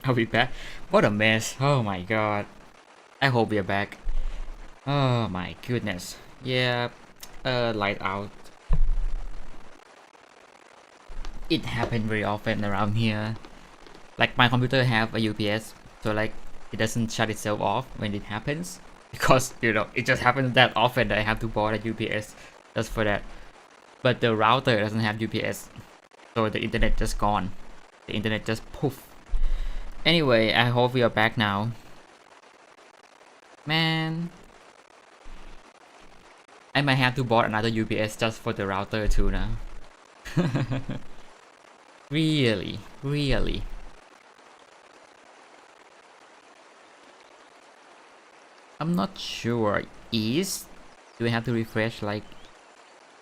Are we back? What a mess. Oh my god. I hope we are back. Oh my goodness. Yeah, light out. It happened very often around here. Like my computer have a UPS, so like it doesn't shut itself off when it happens. Because, it just happens that often that I have to board a UPS just for that. But the router doesn't have UPS, so the internet just gone. The internet just poof. Anyway, I hope we are back now. Man, I might have to board another UPS just for the router too now. Really, really. I'm not sure. Do we have to refresh like...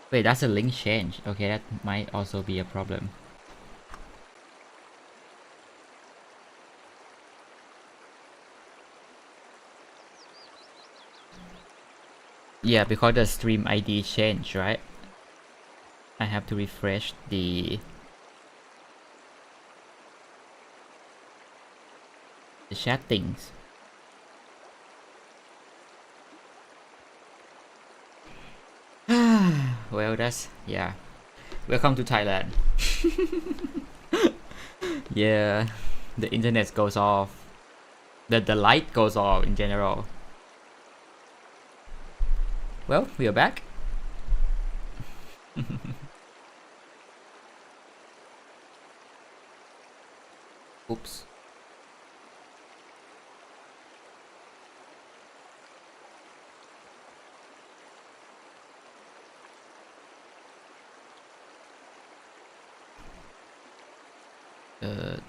Wait, that's a link change. Okay, that might also be a problem. Yeah, because the stream ID changed, right? I have to refresh the settings. Well, yeah. Welcome to Thailand. Yeah, the internet goes off. The light goes off in general. Well, we are back. Oops.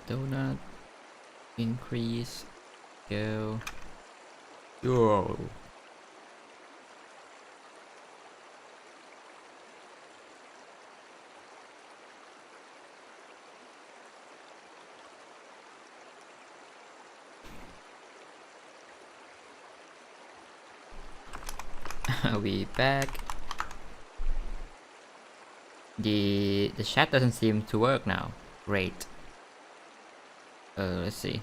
Donut increase. Go. Whoa. We back. The chat doesn't seem to work now. Great. Let's see.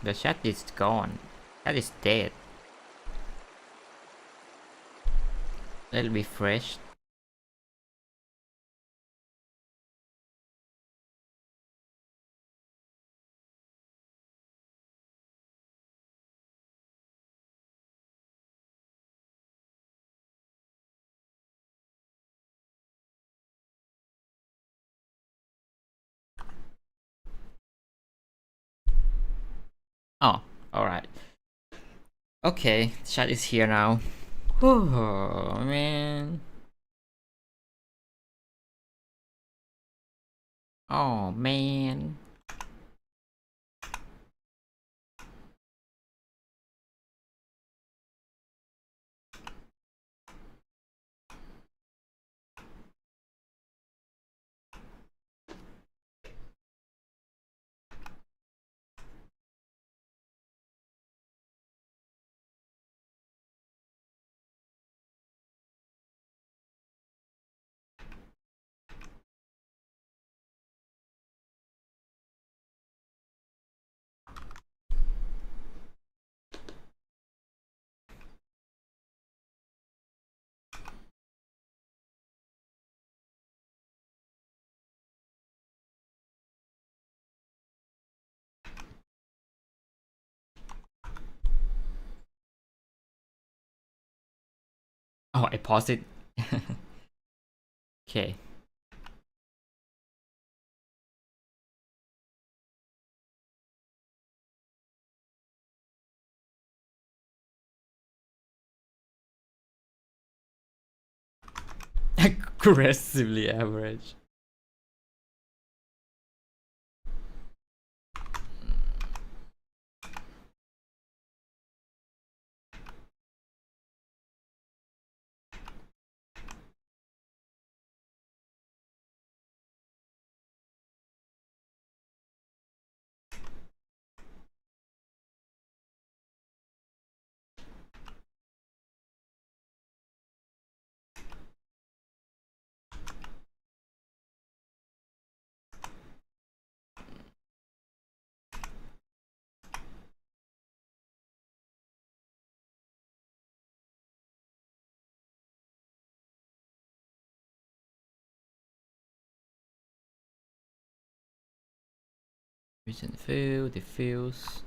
The chat is gone. That is dead. Let's refresh. Oh, alright. Okay, chat is here now. Oh, man. Oh, man. Oh, I paused it. Okay. Aggressively average. Region fill, diffuse.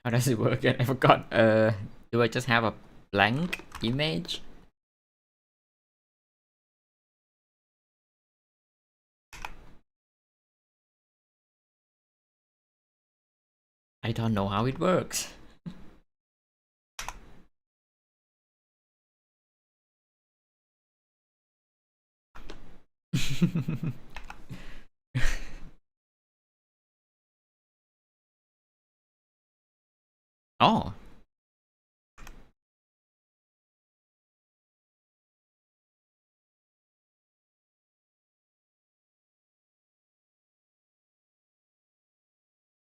How does it work? I forgot. Do I just have a blank image? I don't know how it works. Oh.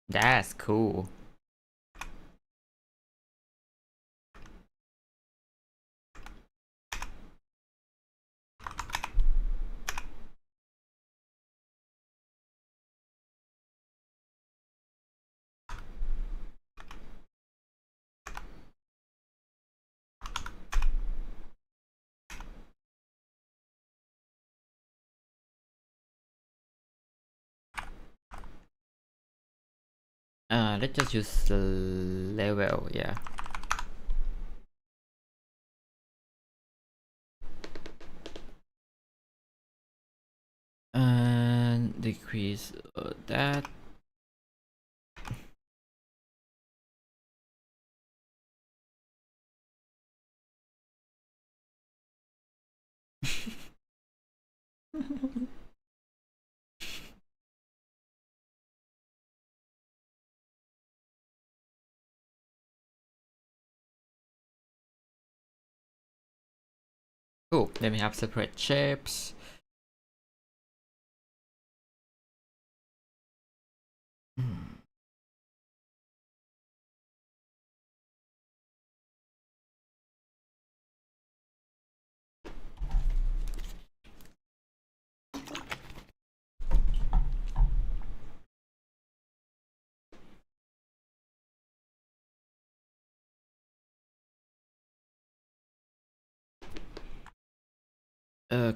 That's cool. Let's just use the level, yeah. And decrease that. Cool. Then we have separate shapes.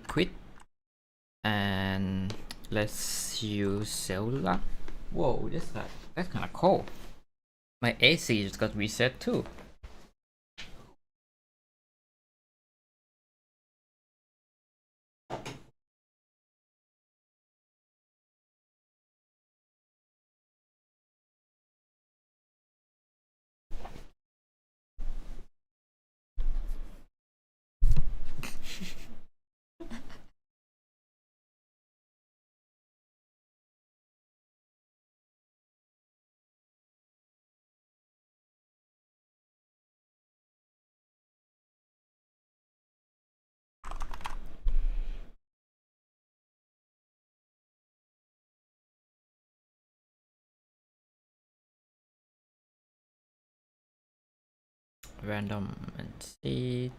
Quit. And let's use cellular. Whoa, that's kind of cool. My AC just got reset too. Random and see.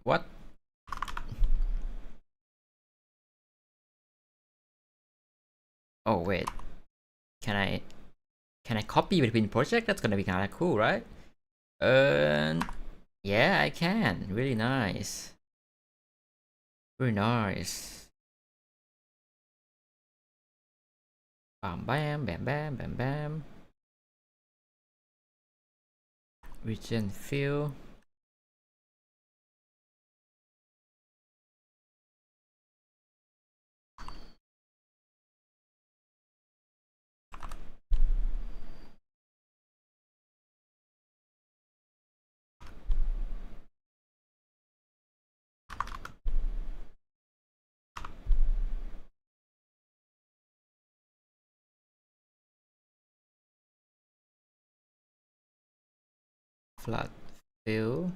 What? Oh wait, can I copy between project? That's gonna be kind of cool, right? Yeah, I can. Really nice. Very nice. Bam bam bam bam bam bam. Region fill. flood fill.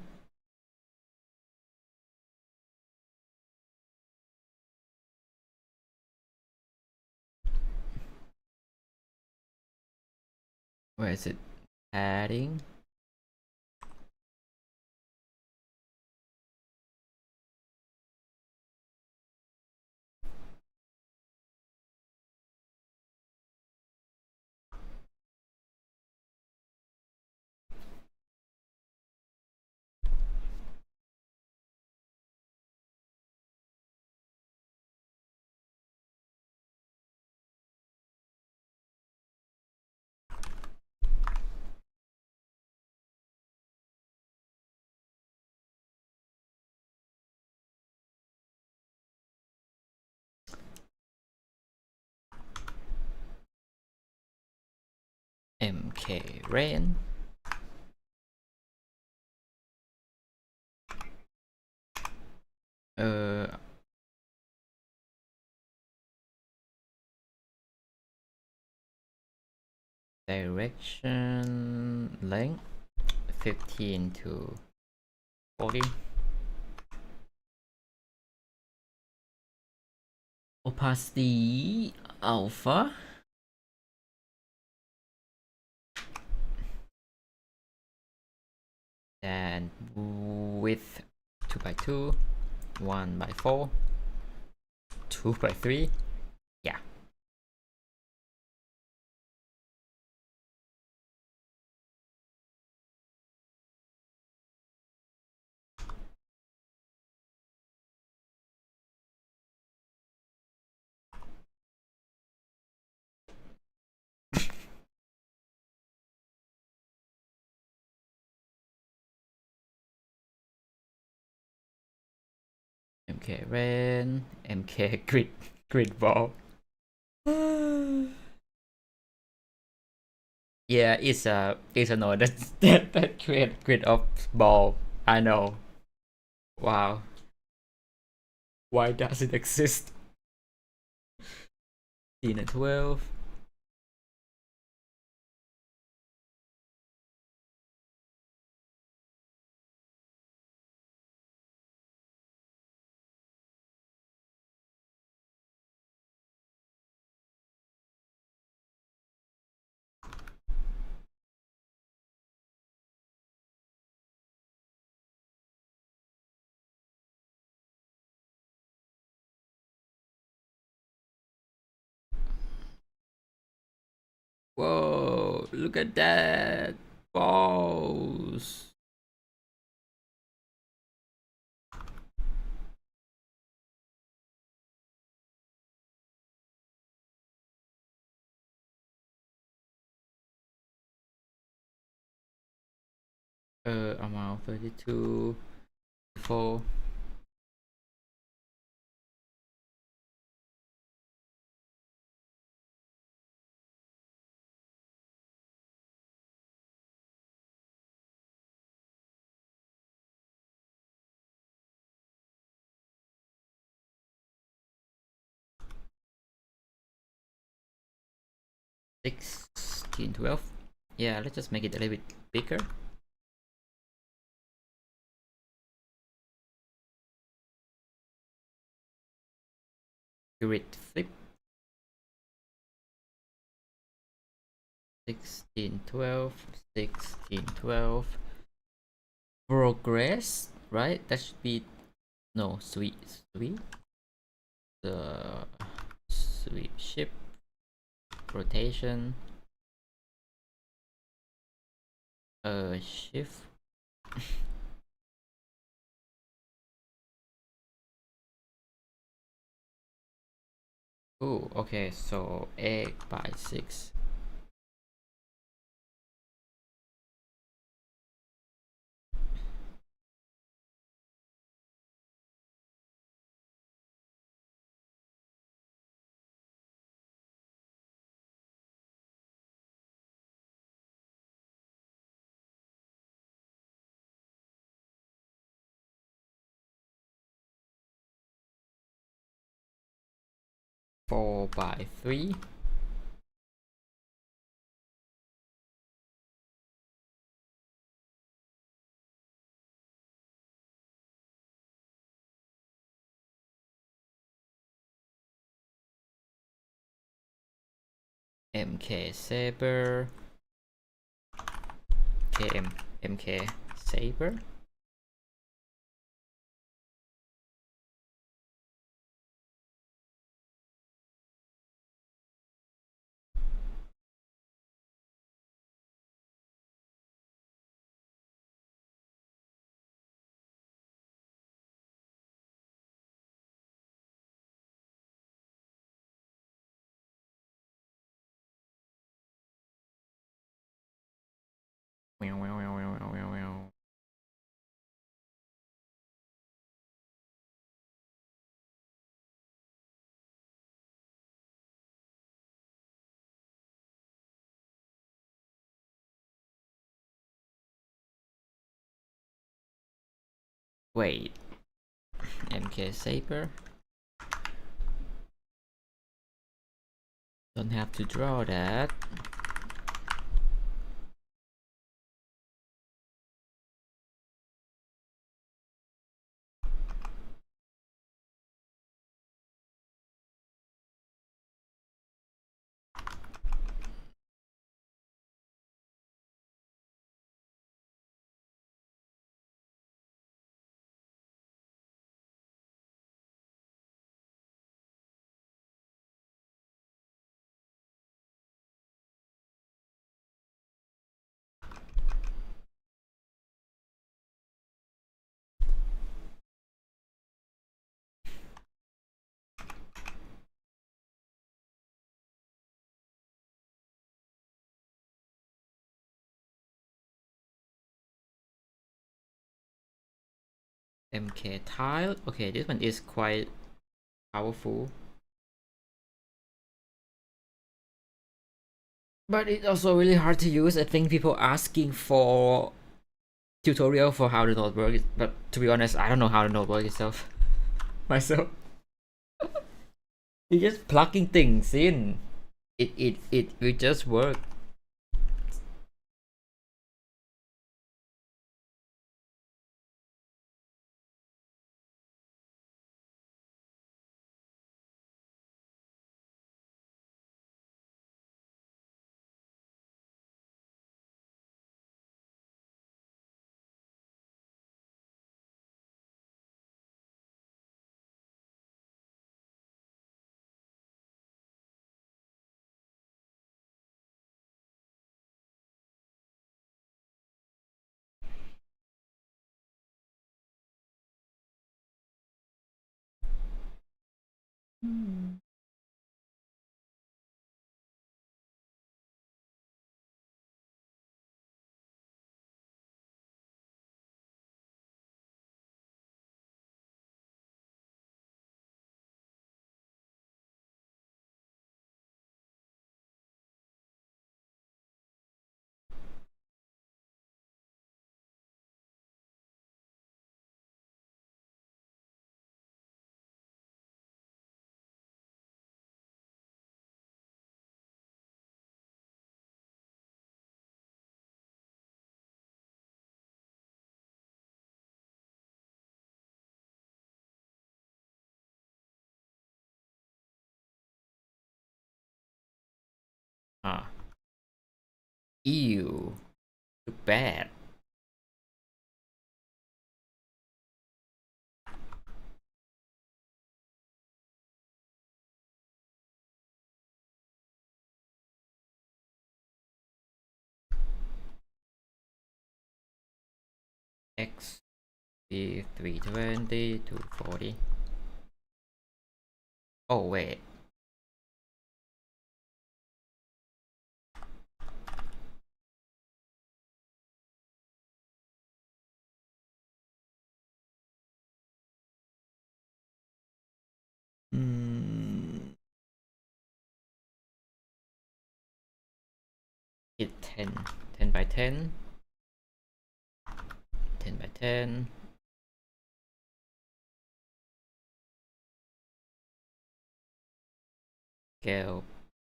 Where is it? Adding. MK rain. Direction length 15 to 40. Opacity alpha. And width 2x2, 1x4, 2x3. Yeah. MK rain, MK grid ball. Yeah, it's a node that create grid of ball. I know. Wow. Why does it exist? 10 and 12. Whoa, look at that. Balls. Amount 32, 4. Sixteen, 12. Yeah, let's just make it a little bit bigger. Grid flip. 16, 12, 16, 12. Progress, right? That should be no sweep. The sweep ship rotation. Shift. Oh, okay. So 8x6. Four by 3. MK Saber. MK Saber. Wait, MK Saber. Don't have to draw that. MK Tile. Okay, this one is quite powerful. But it's also really hard to use. I think people asking for tutorial for how the node works, but to be honest, I don't know how the node works itself. Myself. You're just plugging things in. It will just work. Ah, ew, too bad. X B 320 240. Oh wait. Mm, hit 10 by 10, 10 by 10. Scale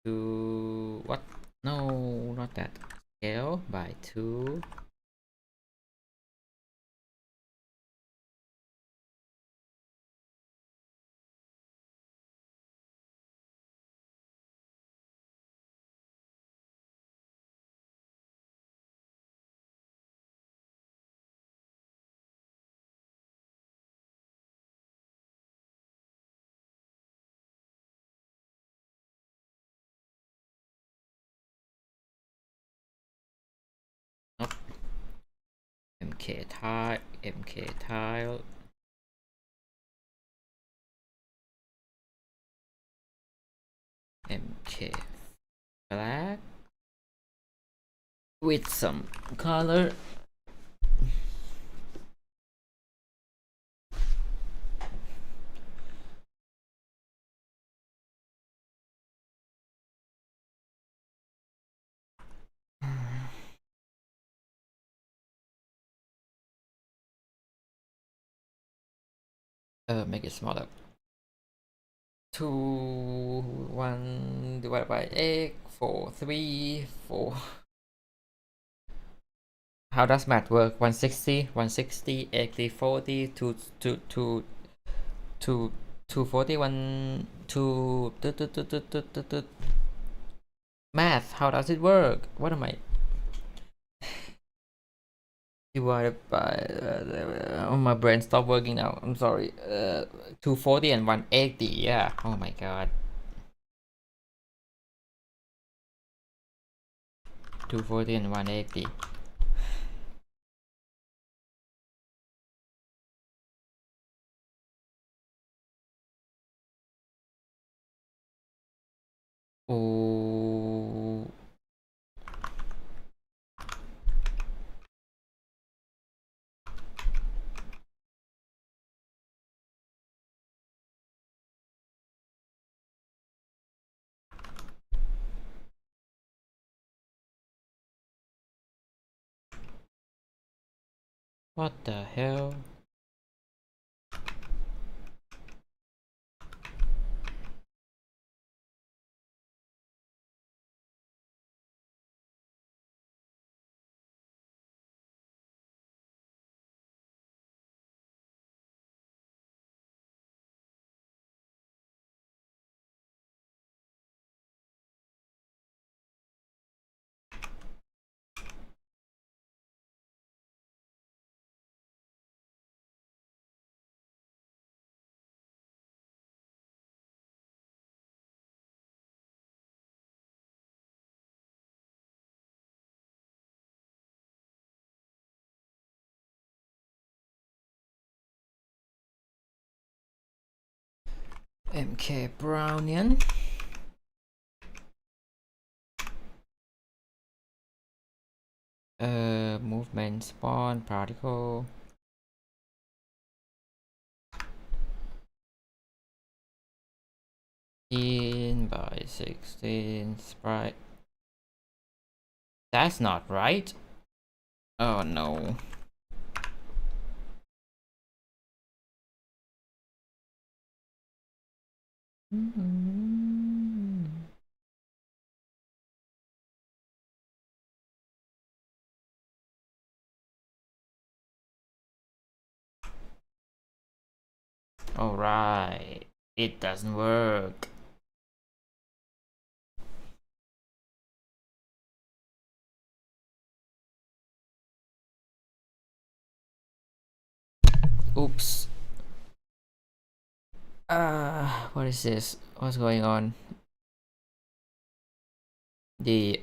to what? No, not that. Scale by 2. Nope. MK tile. MK black with some color. Make it smaller. 2 1 divided by 8 4 3 4. How does math work? 160 160 80 40 2 2 2 2 240 1 2 math, how does it work? What am I divided by oh, my brain stopped working now, I'm sorry. 240 and 180, yeah, oh my god. 240 and 180. Oh, what the hell? MK Brownian. Movement spawn particle. In by 16 sprite. That's not right. Oh no. Alright, it doesn't work. Oops. What is this? What's going on? The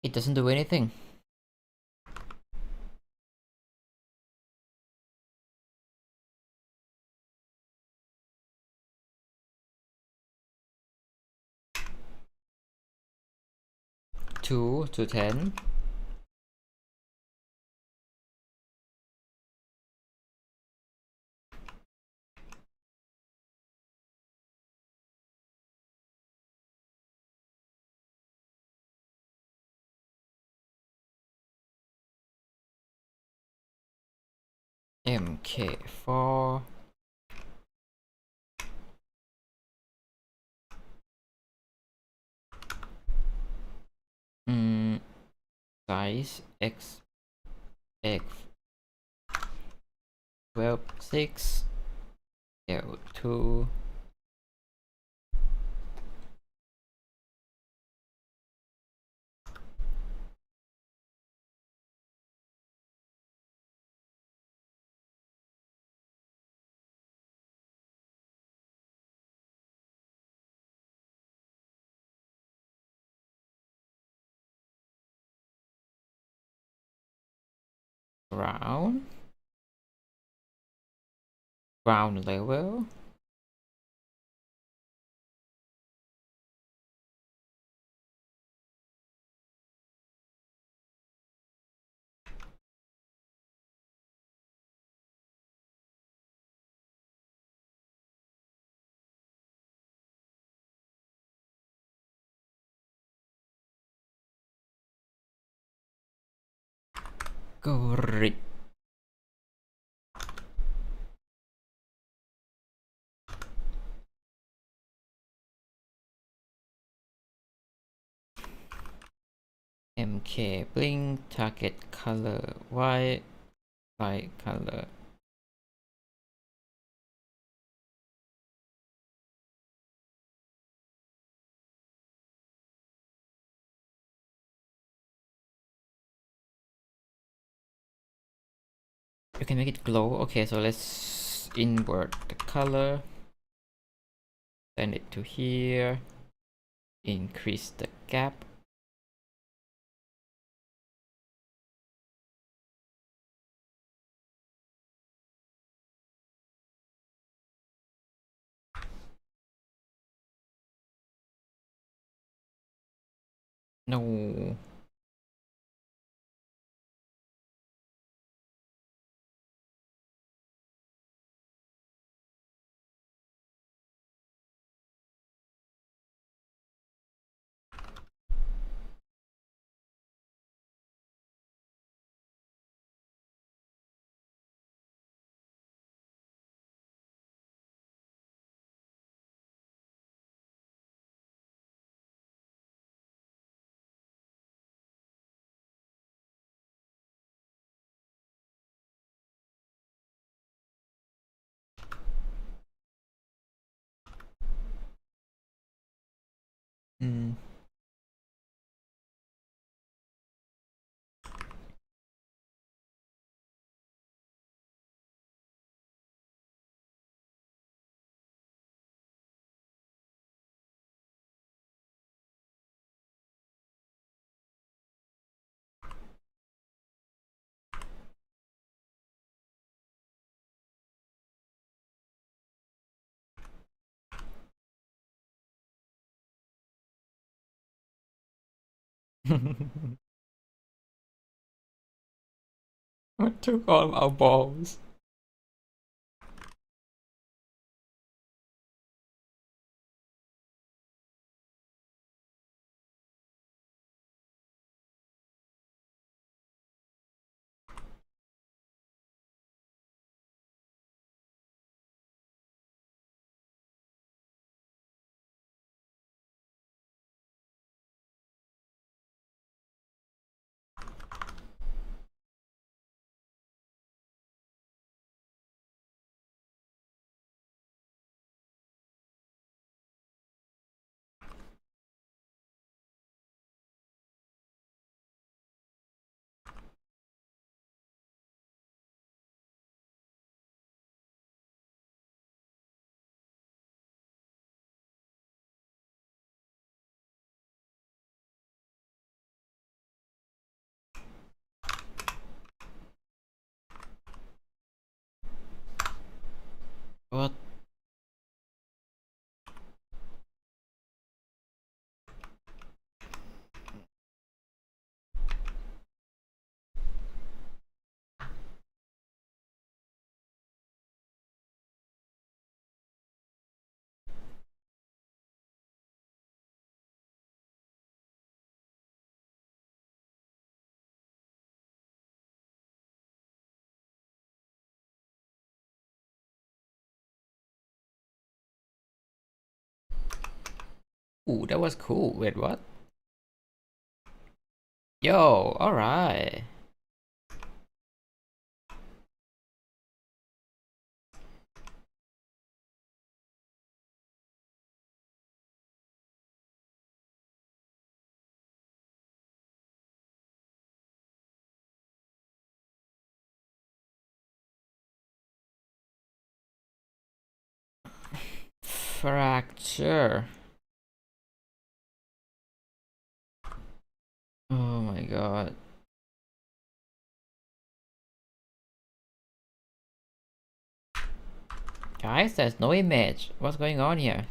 it doesn't do anything. Two to 10. MK4. Size X 12 6 L2. ground level. Grid. MK blink target color white light color. You can make it glow. Okay, so let's invert the color, send it to here, increase the gap. No. Mm. I took all our balls. What? Ooh, that was cool. Wait, what? Yo, alright. Fracture. Oh my god. Guys, there's no image. What's going on here?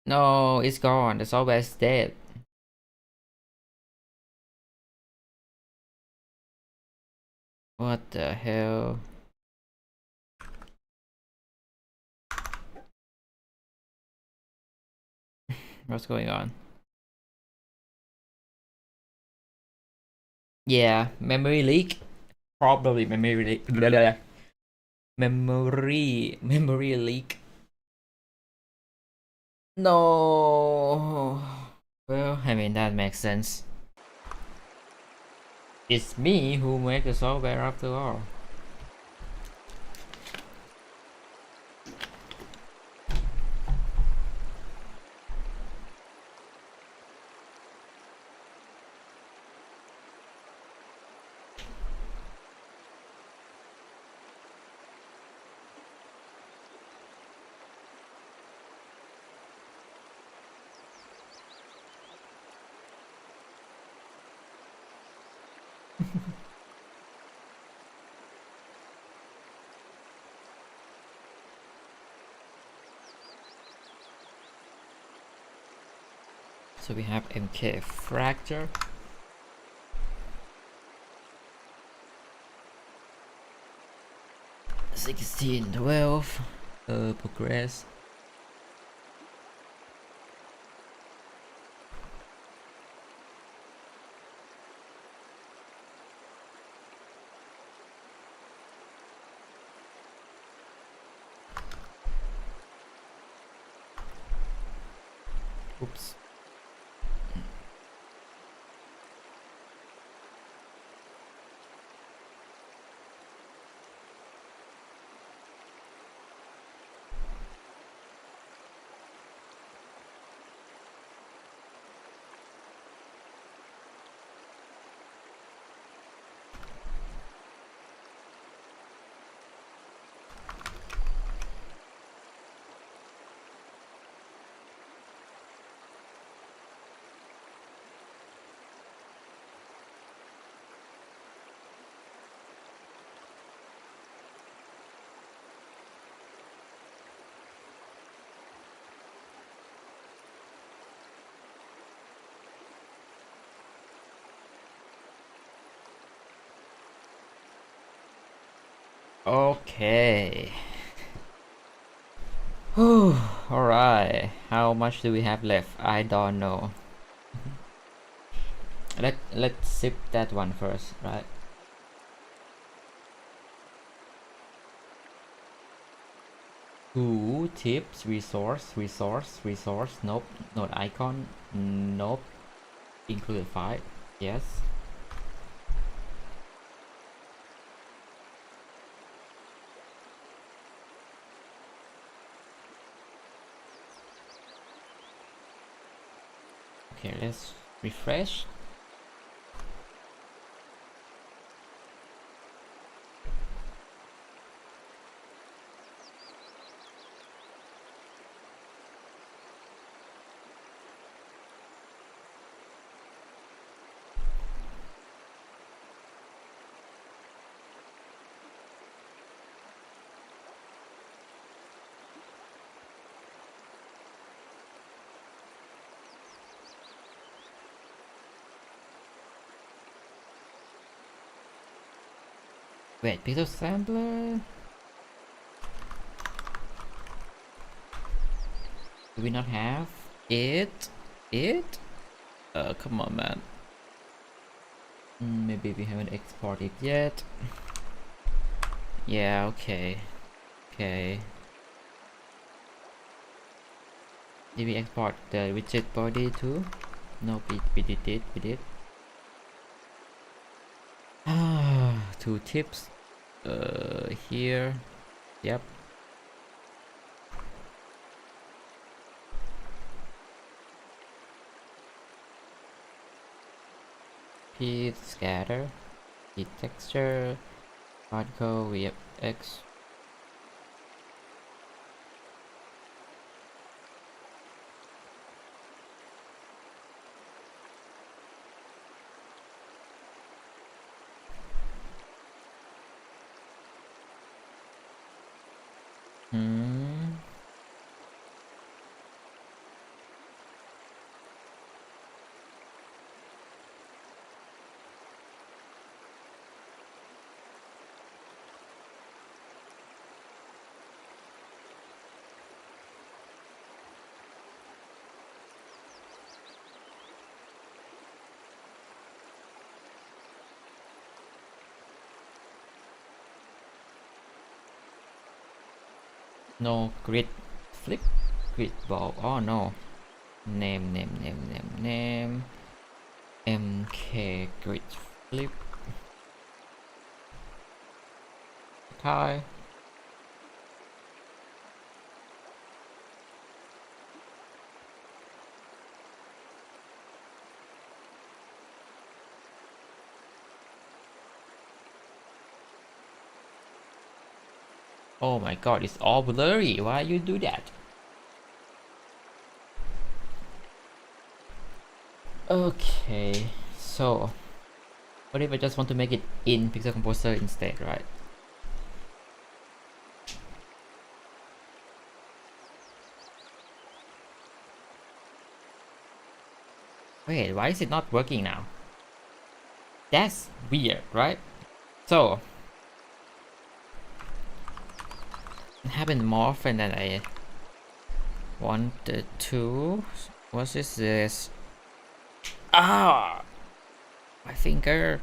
No, it's gone. The software is dead. What the hell? What's going on? Yeah, memory leak. Probably memory leak. Memory leak. No. Well, I mean that makes sense. It's me who make the software after all. So we have MK fracture. Sixteen, 12. Progress. Oops. Okay. Alright. How much do we have left? I don't know. Let's sip that one first, right? Two tips, resource. Nope. Not icon. Nope. Included 5. Yes. Okay, let's refresh. Wait, pixel sampler? Do we not have it? It? Come on, man. Maybe we haven't exported yet. Yeah, okay. Okay. Did we export the widget body too? No, we did. Two tips. Here. Yep. P scatter. P texture. Particle. Yep. X. No grid flip, grid ball. Oh no. Name. MK grid flip. Tie. Oh my god, it's all blurry. Why you do that? Okay, so what if I just want to make it in Pixel Composer instead, right? Wait, why is it not working now? That's weird, right? So it happened more often than I wanted to. What is this? Ah, my finger.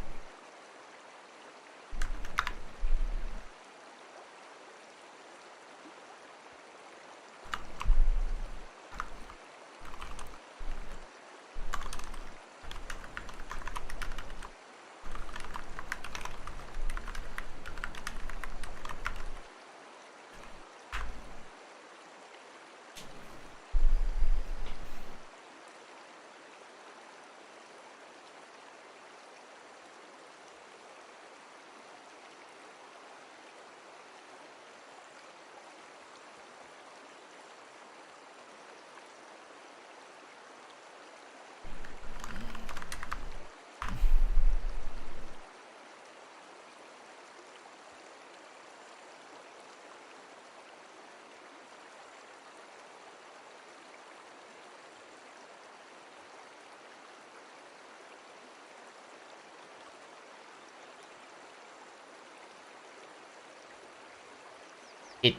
It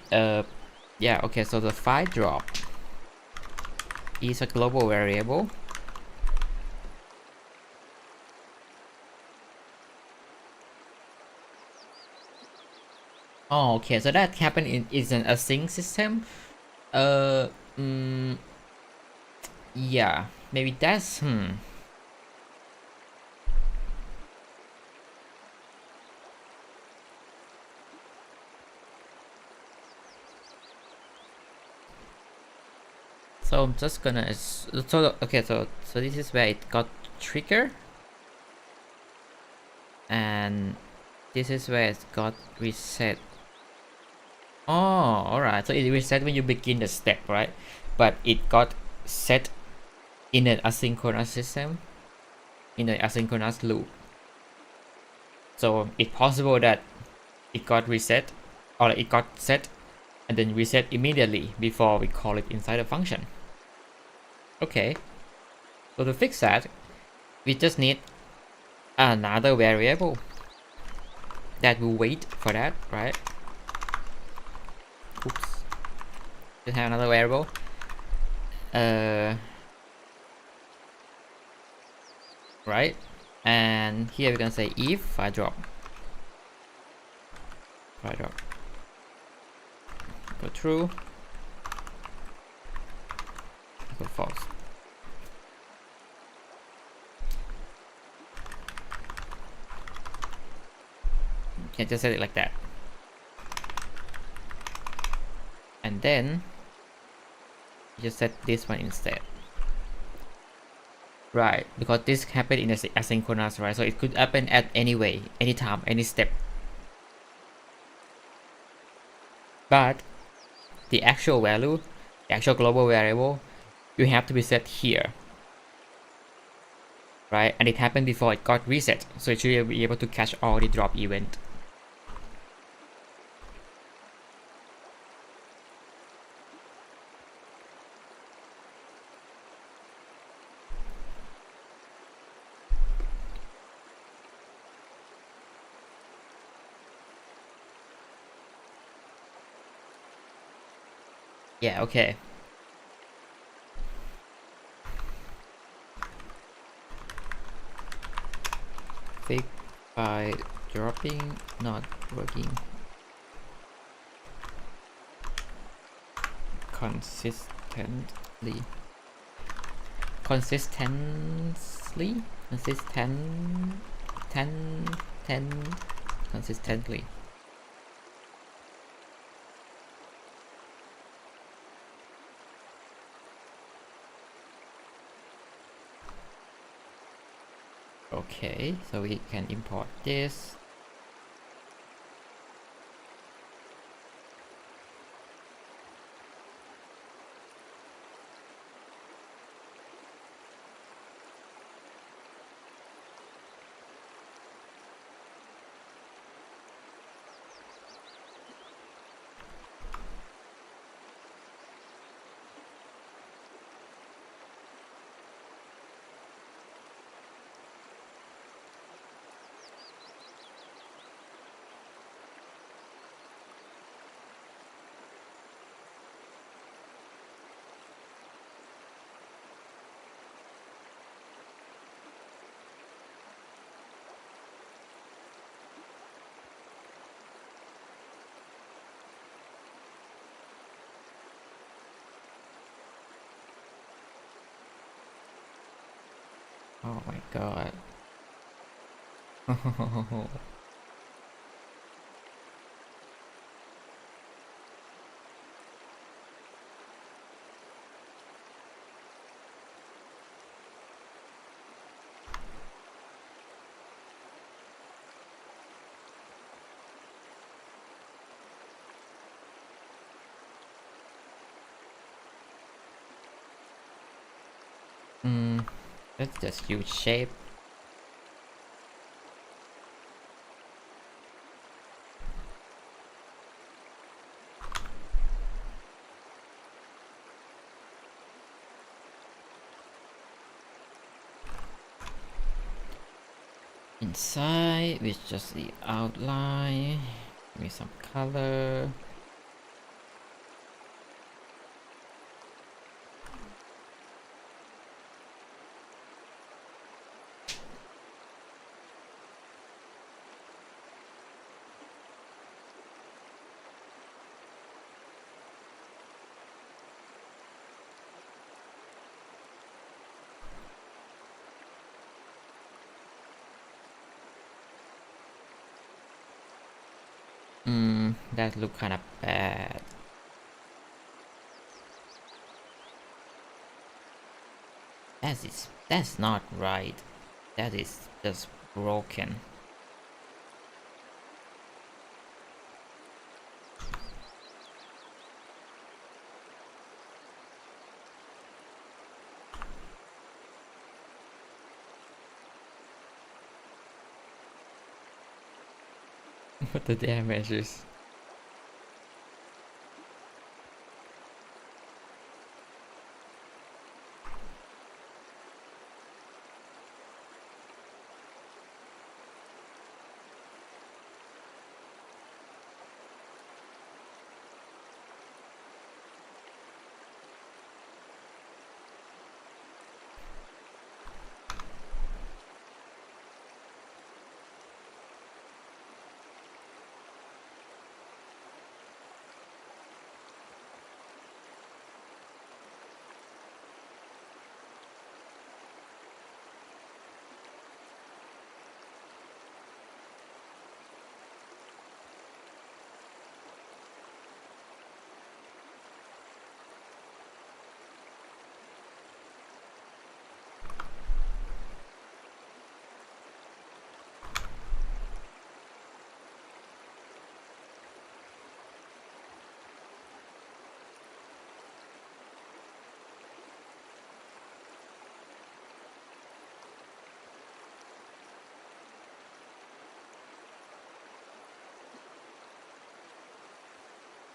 yeah, okay, so the file drop is a global variable. Oh, okay, so that happened is an async system. Uh, mm, yeah, maybe that's So I'm just gonna okay, so this is where it got trigger, and this is where it got reset. Oh, alright, so it reset when you begin the step, right? But it got set in an asynchronous system, in an asynchronous loop. So it's possible that it got reset, or it got set and then reset immediately before we call it inside a function. Okay, so to fix that, we just need another variable that will wait for that, right? Oops. Just have another variable. Right? And here we're gonna say if file drop. Go true. Go false. You can just set it like that. And then you just set this one instead. Right, because this happened in asynchronous, right? So it could happen at any way, anytime, any step. But the actual value, the actual global variable, you have to be set here. Right, and it happened before it got reset, so it should be able to catch all the drop event. Yeah, okay. Fix by dropping, not working. Consistently. Consistently? Consistently. Okay, so we can import this. Oh my god. Let's just use shape. Inside with just the outline. Give me some color. That look kind of bad. That's not right. That is just broken. What the damage is.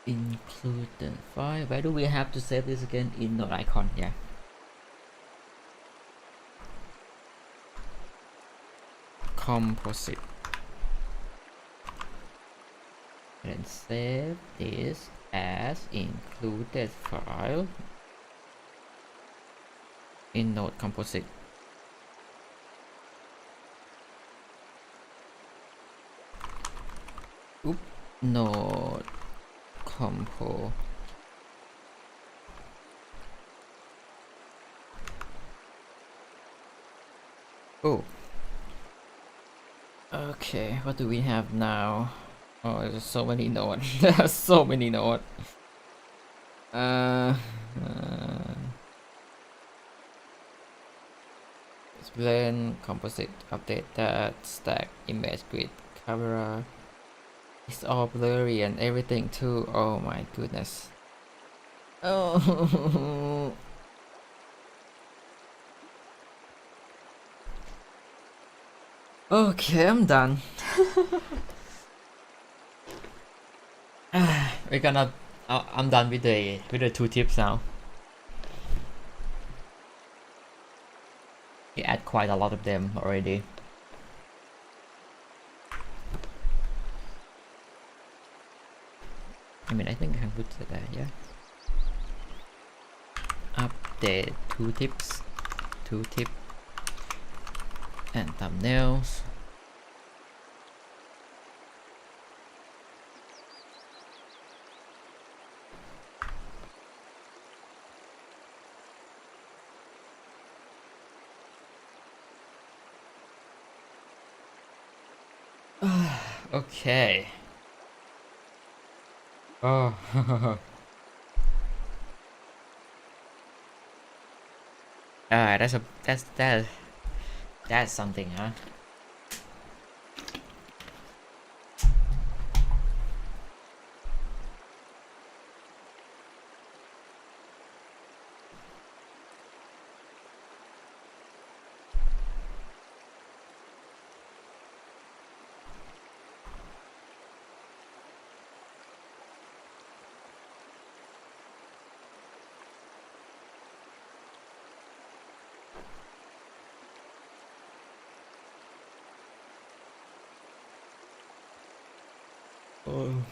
Include the file. Where do we have to save this again? In Node icon, yeah. Composite. And save this. as included file in Node Composite. Oop, Node Compo. Oh. Okay, what do we have now? Oh, there's so many nodes. There are so many nodes. Blend, composite, update that, stack, image grid, camera. It's all blurry and everything too. Oh my goodness. Oh. Okay, I'm done. We're gonna. I'm done with the two tips now. We add quite a lot of them already. I mean, I think I can put that, yeah. Update two tips, and thumbnails. Okay. Oh. That's something, huh? Oh.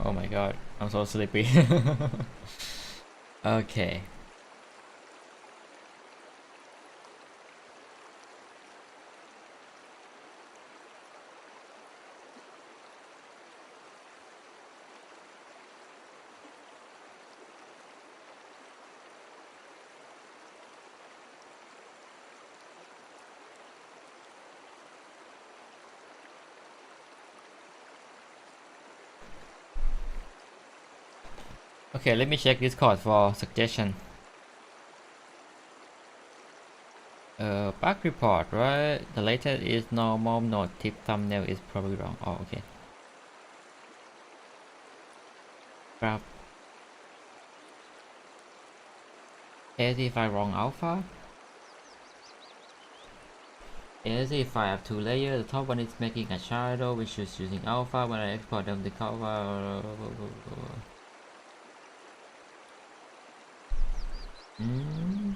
Oh my god, I'm so sleepy. Okay. Okay, let me check Discord for suggestion. Bug report, right? The latest is normal node tip thumbnail is probably wrong. Oh, okay. Grab ASC5 wrong alpha. ASC5 have two layers. The top one is making a shadow, which is using alpha. When I export them, the cover. Mm.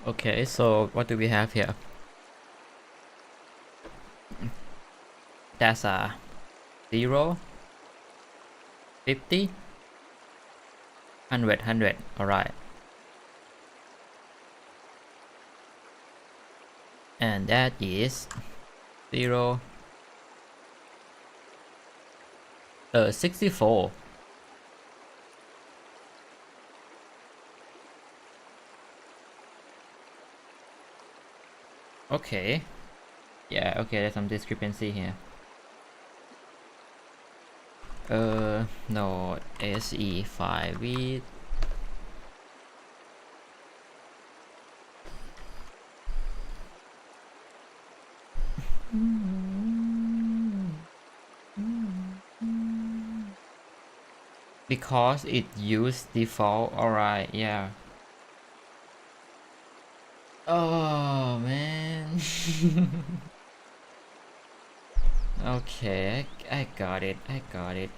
Okay, so what do we have here? That's a 0, 50, 100. All right. and that is 0 64. Okay, yeah, okay, there's some discrepancy here. No, SE5 with because it used default. Alright, yeah. Oh man. Okay, I got it. I got it.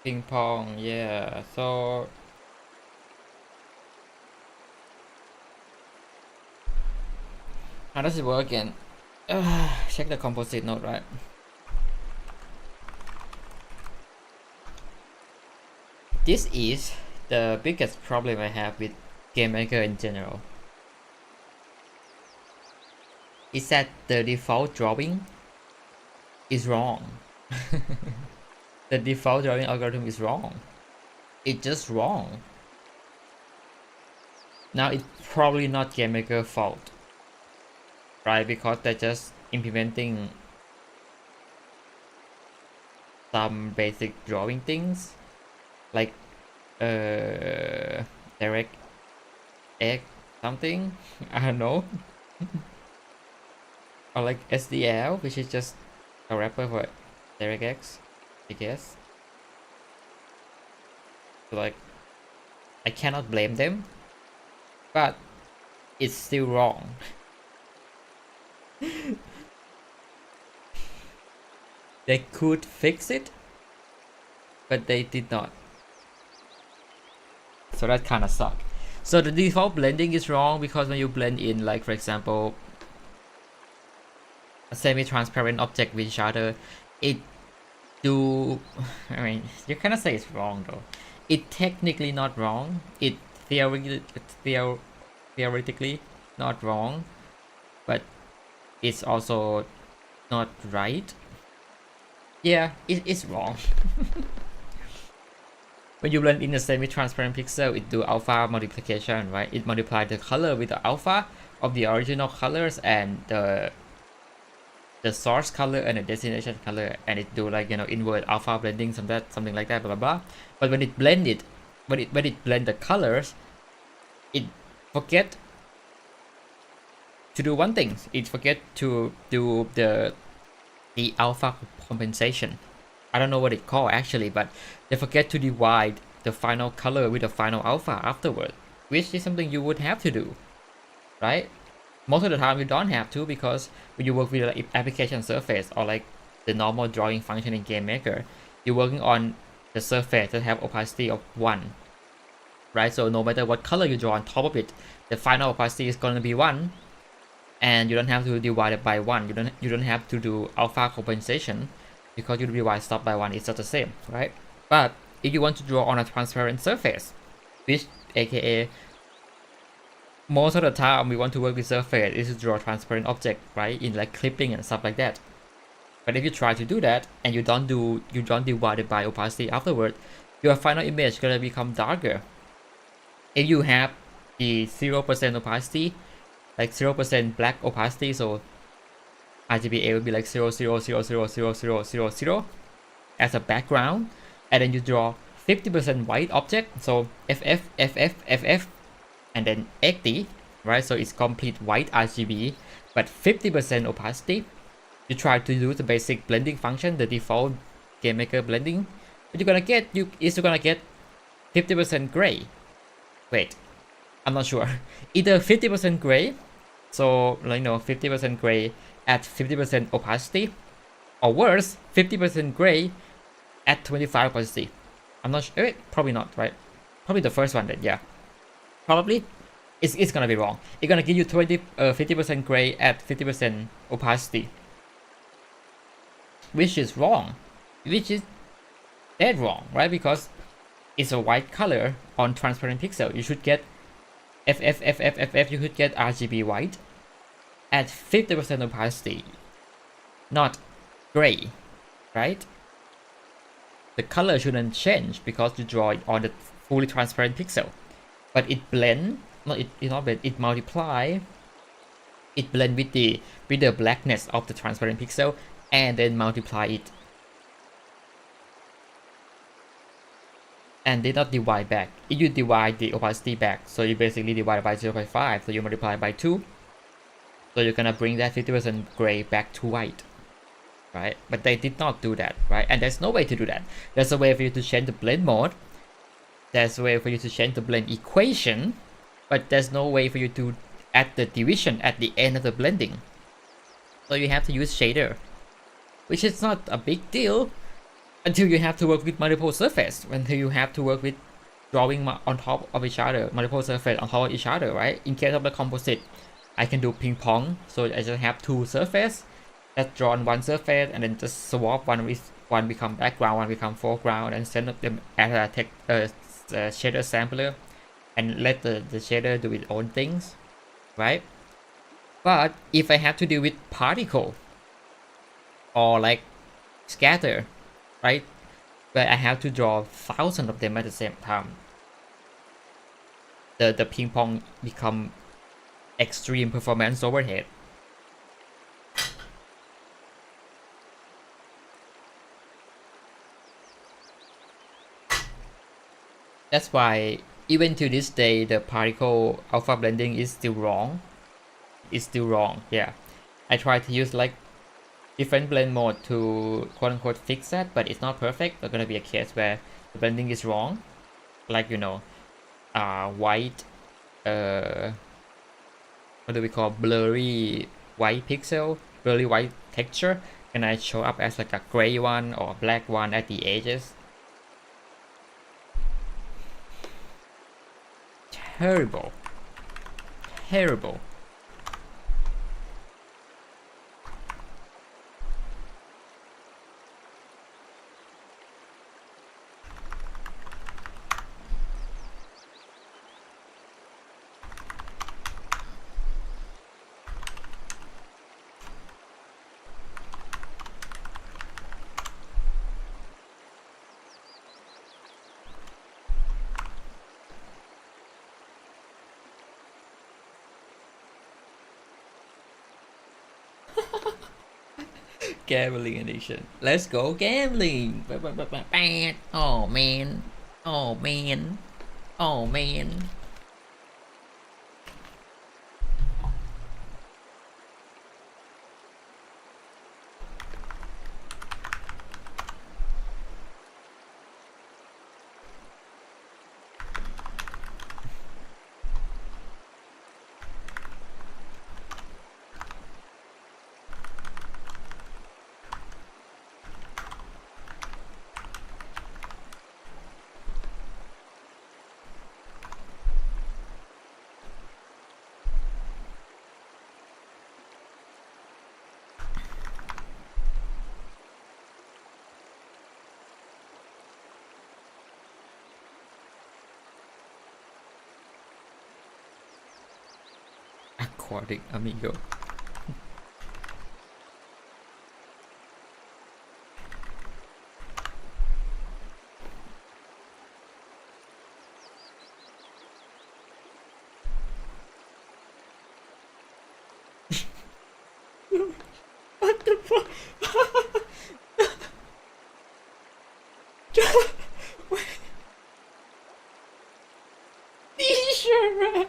Ping pong, yeah. So how does it work again? Check the composite node, right? This is the biggest problem I have with GameMaker in general. Is that the default drawing is wrong. The default drawing algorithm is wrong. It's just wrong. Now it's probably not GameMaker fault, right? Because they're just implementing some basic drawing things like direct egg something. I don't know. Or like SDL, which is just a wrapper for DirectX, I guess. So like, I cannot blame them, but it's still wrong. They could fix it, but they did not. So that kind of sucked. So the default blending is wrong because when you blend in, like for example, a semi-transparent object with shadow, it do, I mean, you cannot say it's wrong though. It technically not wrong. It theoretically not wrong, but it's also not right. Yeah, it is wrong. When you blend in a semi-transparent pixel, it do alpha multiplication, right? It multiply the color with the alpha of the original colors and the source color and the destination color, and it do like, you know, invert alpha blending, something like that, blah blah blah. But when it blend it, when it blend the colors, it forget to do one thing. It forget to do the alpha compensation. I don't know what it called actually, but they forget to divide the final color with the final alpha afterward, which is something you would have to do, right? Most of the time you don't have to, because when you work with an application surface or like the normal drawing function in GameMaker, you're working on the surface that have opacity of 1, right? So no matter what color you draw on top of it, the final opacity is going to be 1, and you don't have to divide it by 1. You don't have to do alpha compensation, because you divide stuff by 1, it's just the same, right? But if you want to draw on a transparent surface, which aka most of the time we want to work with surface is to draw a transparent object, right? In like clipping and stuff like that. But if you try to do that and you don't divide it by opacity afterward, your final image is gonna become darker. If you have the 0% opacity, like 0% black opacity, so RGBA would be like 0.0000000 as a background, and then you draw 50% white object, so FF, and then 80, right? So it's complete white RGB, but 50% opacity. You try to use the basic blending function, the default GameMaker blending, but you're gonna get 50% gray. Wait, I'm not sure. Either 50% gray, so like, you know, 50% gray at 50% opacity, or worse, 50% gray at 25 opacity. I'm not sure. Probably not, right? Probably the first one then, yeah. Probably. It's gonna be wrong. It's gonna give you 50% gray at 50% opacity. Which is wrong. Which is dead wrong, right? Because it's a white color on transparent pixel. You should get you should get RGB white at 50% opacity, not gray, right? The color shouldn't change because you draw it on the fully transparent pixel, but it blend, it multiply, it blend with the blackness of the transparent pixel and then multiply it, and did not divide back. If you divide the opacity back, so you basically divide by 0.5, so you multiply by 2, so you're gonna bring that 50% gray back to white, right? But they did not do that, right? And there's no way to do that. There's a way for you to change the blend mode, there's a way for you to change the blend equation, but there's no way for you to add the division at the end of the blending. So you have to use shader, which is not a big deal until you have to work with multiple surface, until you have to work with drawing on top of each other, multiple surface on top of each other, right? In case of the composite, I can do ping pong, so I just have two surface that draw on one surface and then just swap one with one become background, one become foreground, and send them as a shader sampler and let the shader do its own things, right? But if I have to deal with particle or like scatter, right, where I have to draw thousands of them at the same time, the ping pong become extreme performance overhead. That's why even to this day the particle alpha blending is still wrong. It's still wrong, yeah. I try to use like different blend mode to quote unquote fix that, but it's not perfect. There's gonna be a case where the blending is wrong, like white, what do we call, blurry white pixel, blurry white texture, and I show up as like a gray one or black one at the edges. Terrible, terrible. Gambling addiction. Let's go gambling. Oh man. Oh man. Oh man. Aquatic amigo. What the fuck? T-shirt.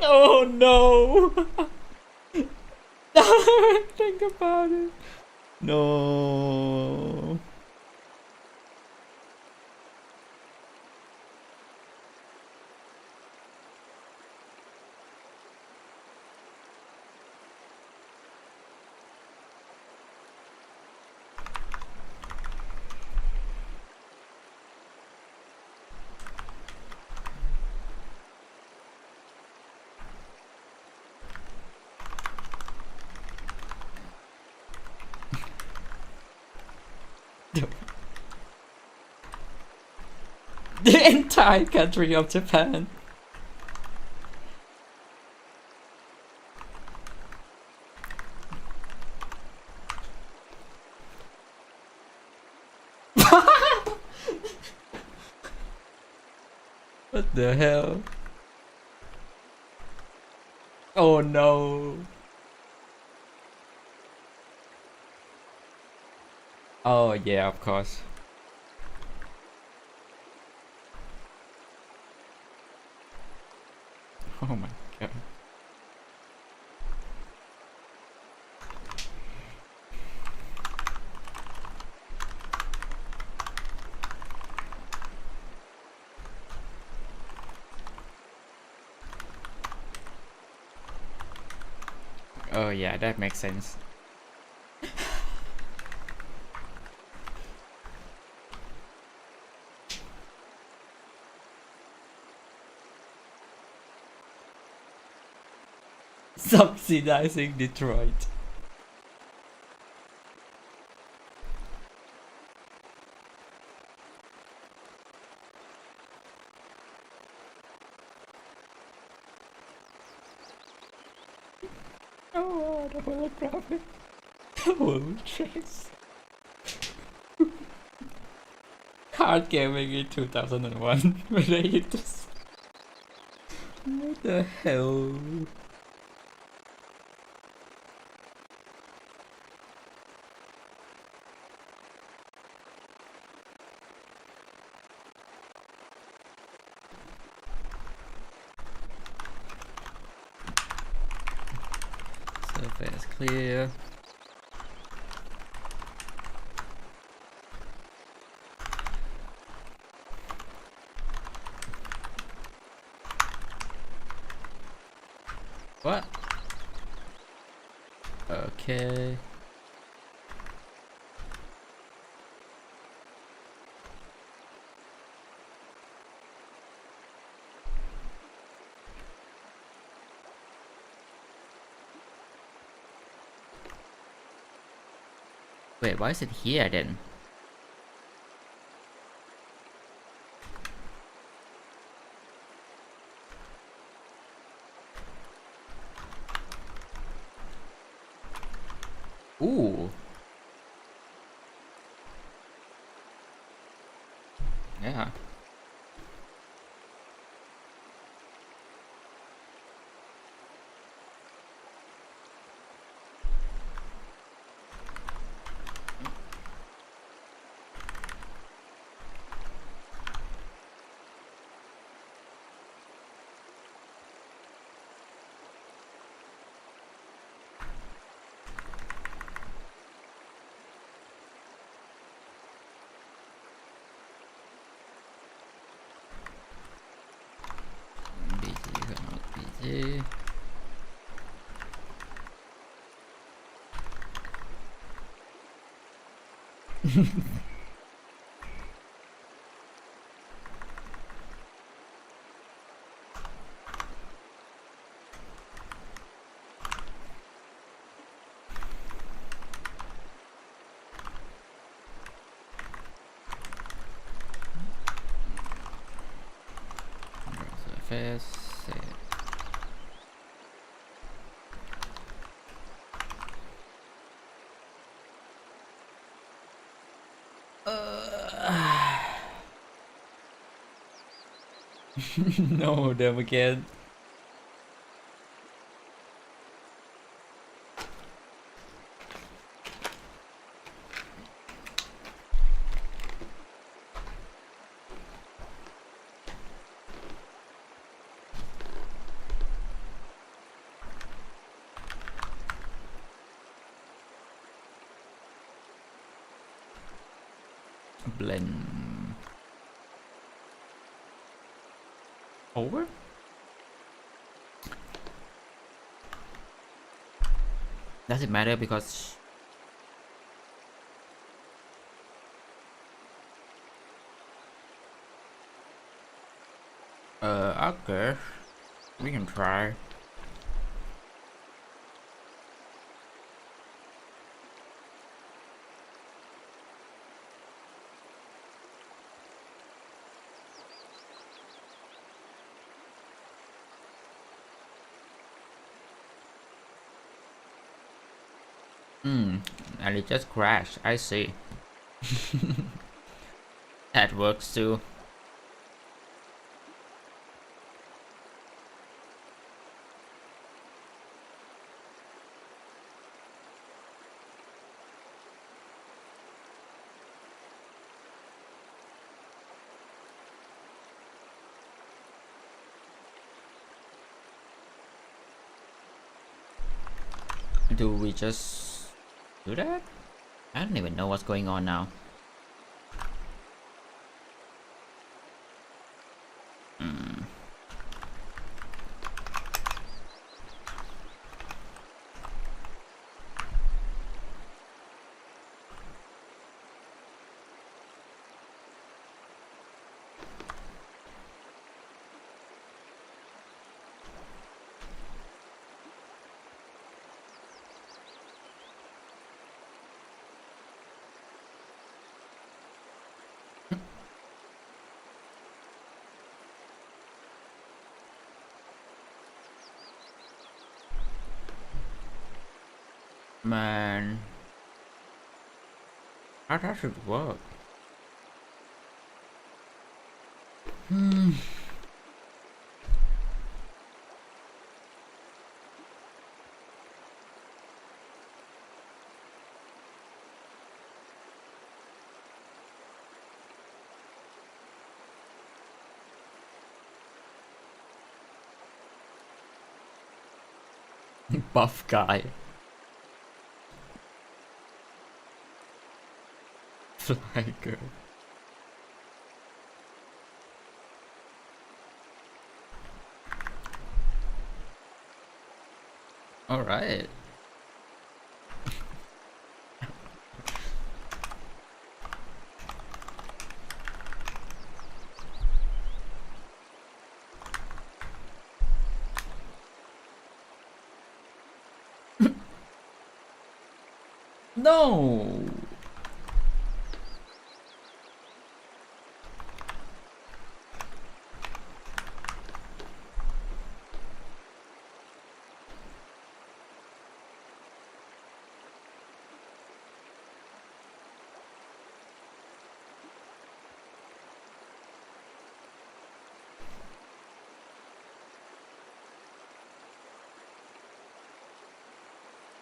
Oh no! Think about it. No. The entire country of Japan. What the hell? Oh no. Oh yeah, of course. Oh my god. Oh yeah, that makes sense. Subsidizing Detroit. Oh, the holographic. World tracks. Card gaming in 2001 when they hit this. What the hell? Surface clear. What? Okay. Wait, why is it here then? Ooh. Yeah. BT cannot BT. Face it. No, them again. Blend over. Does it matter because okay, we can try. And it just crashed. I see. That works too. Do we just do that? I don't even know what's going on now. Man, how that should work? Buff guy. Fly girl. Alright. No!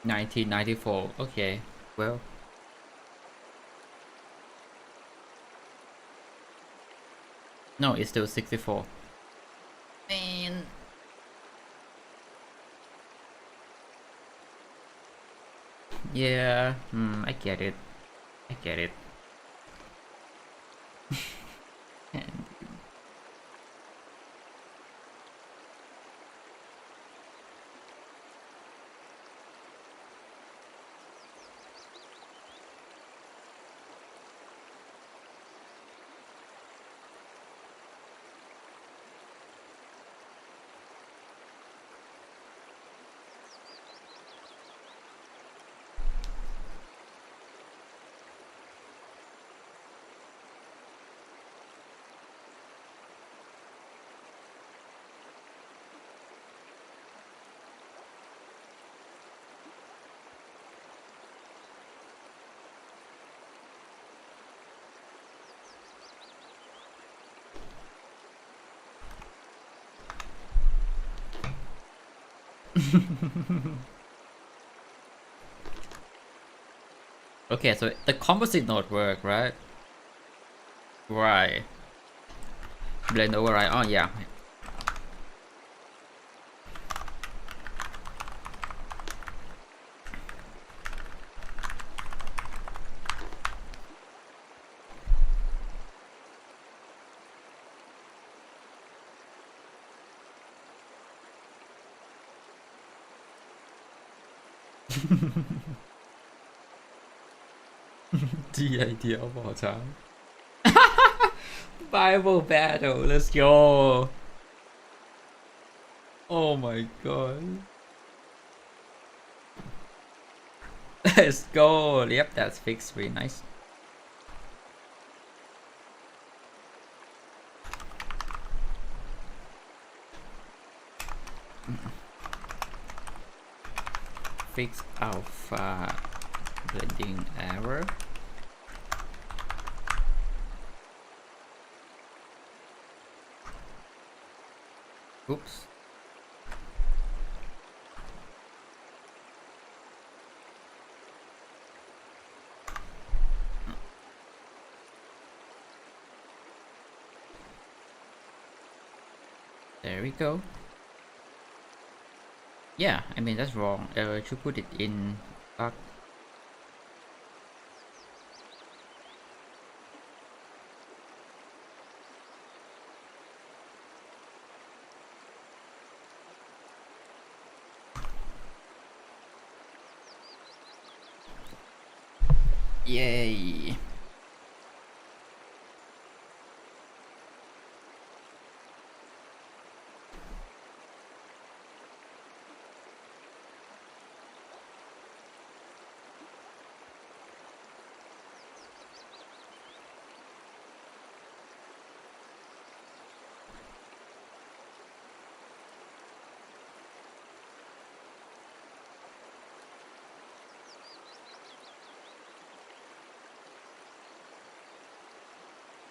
$19.94. Okay, well. No, it's still 64. Man. Yeah, I get it. I get it. And Okay, so the composite node work, right? Right. Blend override. Oh yeah. The idea of all time. Bible battle. Let's go. Oh my god. Let's go. Yep, that's fixed. Very nice. Fix alpha blending error. Oops. There we go. Yeah, I mean that's wrong. Should put it in dark. Yay.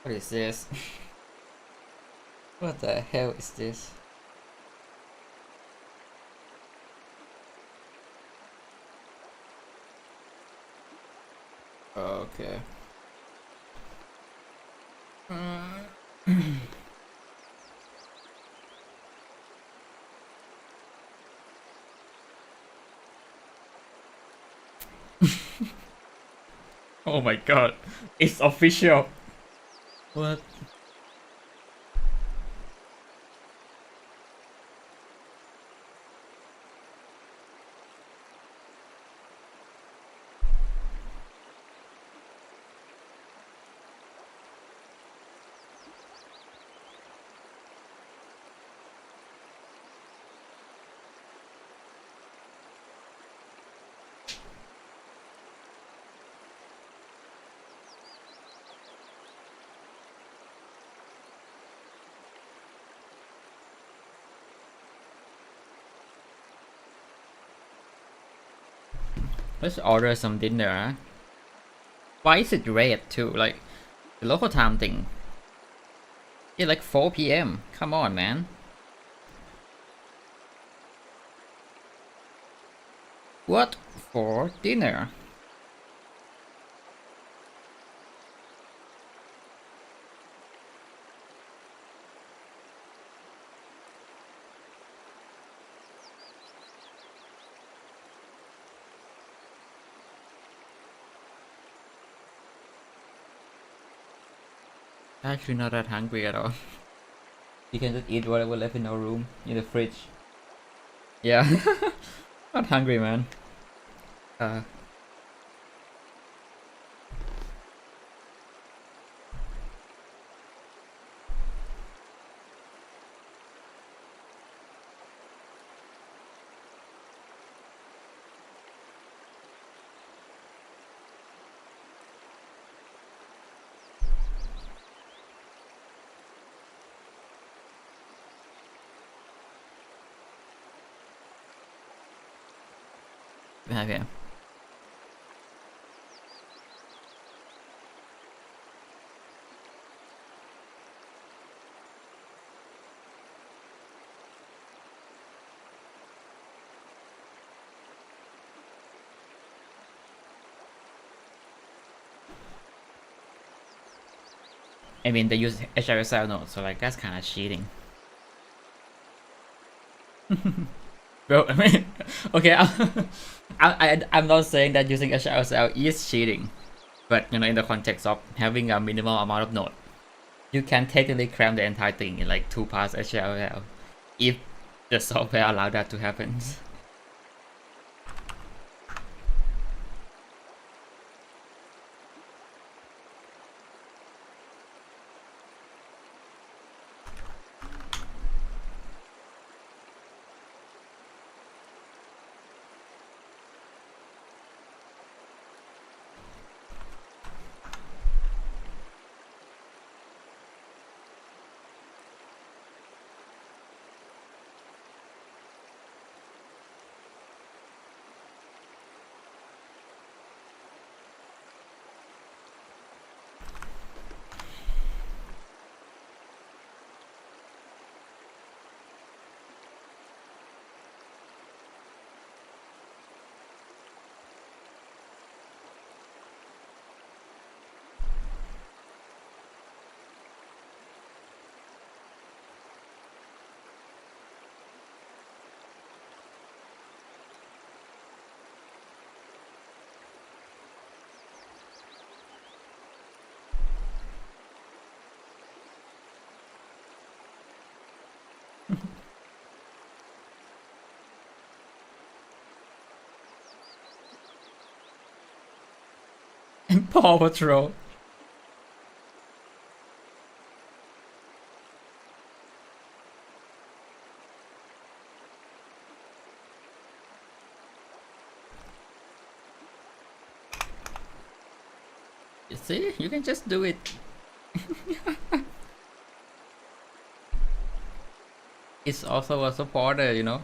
What is this? What the hell is this? Okay. Oh my god. It's official. What? Let's order some dinner. Why is it red too? Like the local time thing. Yeah, like 4 p.m. Come on, man. What for dinner? Actually, not that hungry at all. You can just eat whatever left in our room in the fridge. Yeah, not hungry, man. Uh, okay. I mean, they use HRSL node, so like that's kind of cheating. Bro, I mean, okay, I'm not saying that using HRSL is cheating, but you know, in the context of having a minimal amount of node, you can technically cram the entire thing in like 2 pass HRSL if the software allow that to happen. Paw Patrol. You see, you can just do it. It's also a supporter, you know.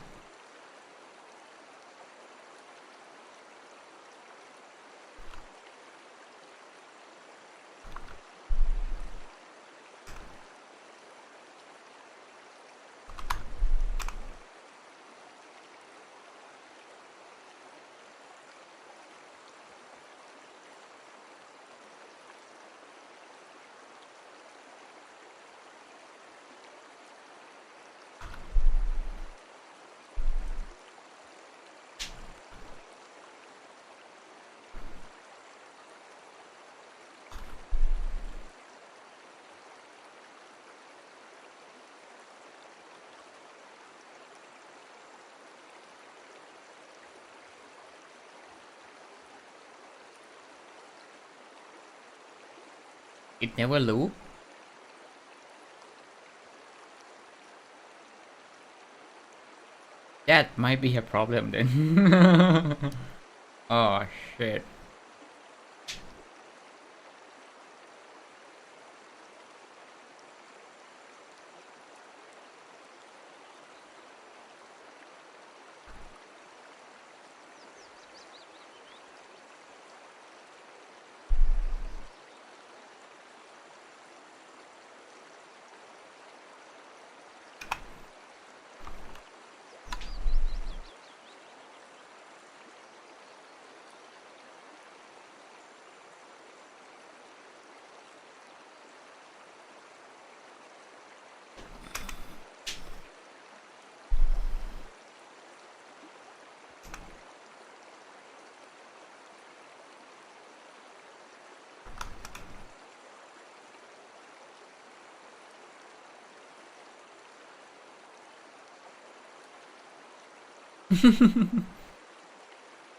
It never loop. That might be a problem then. Oh shit.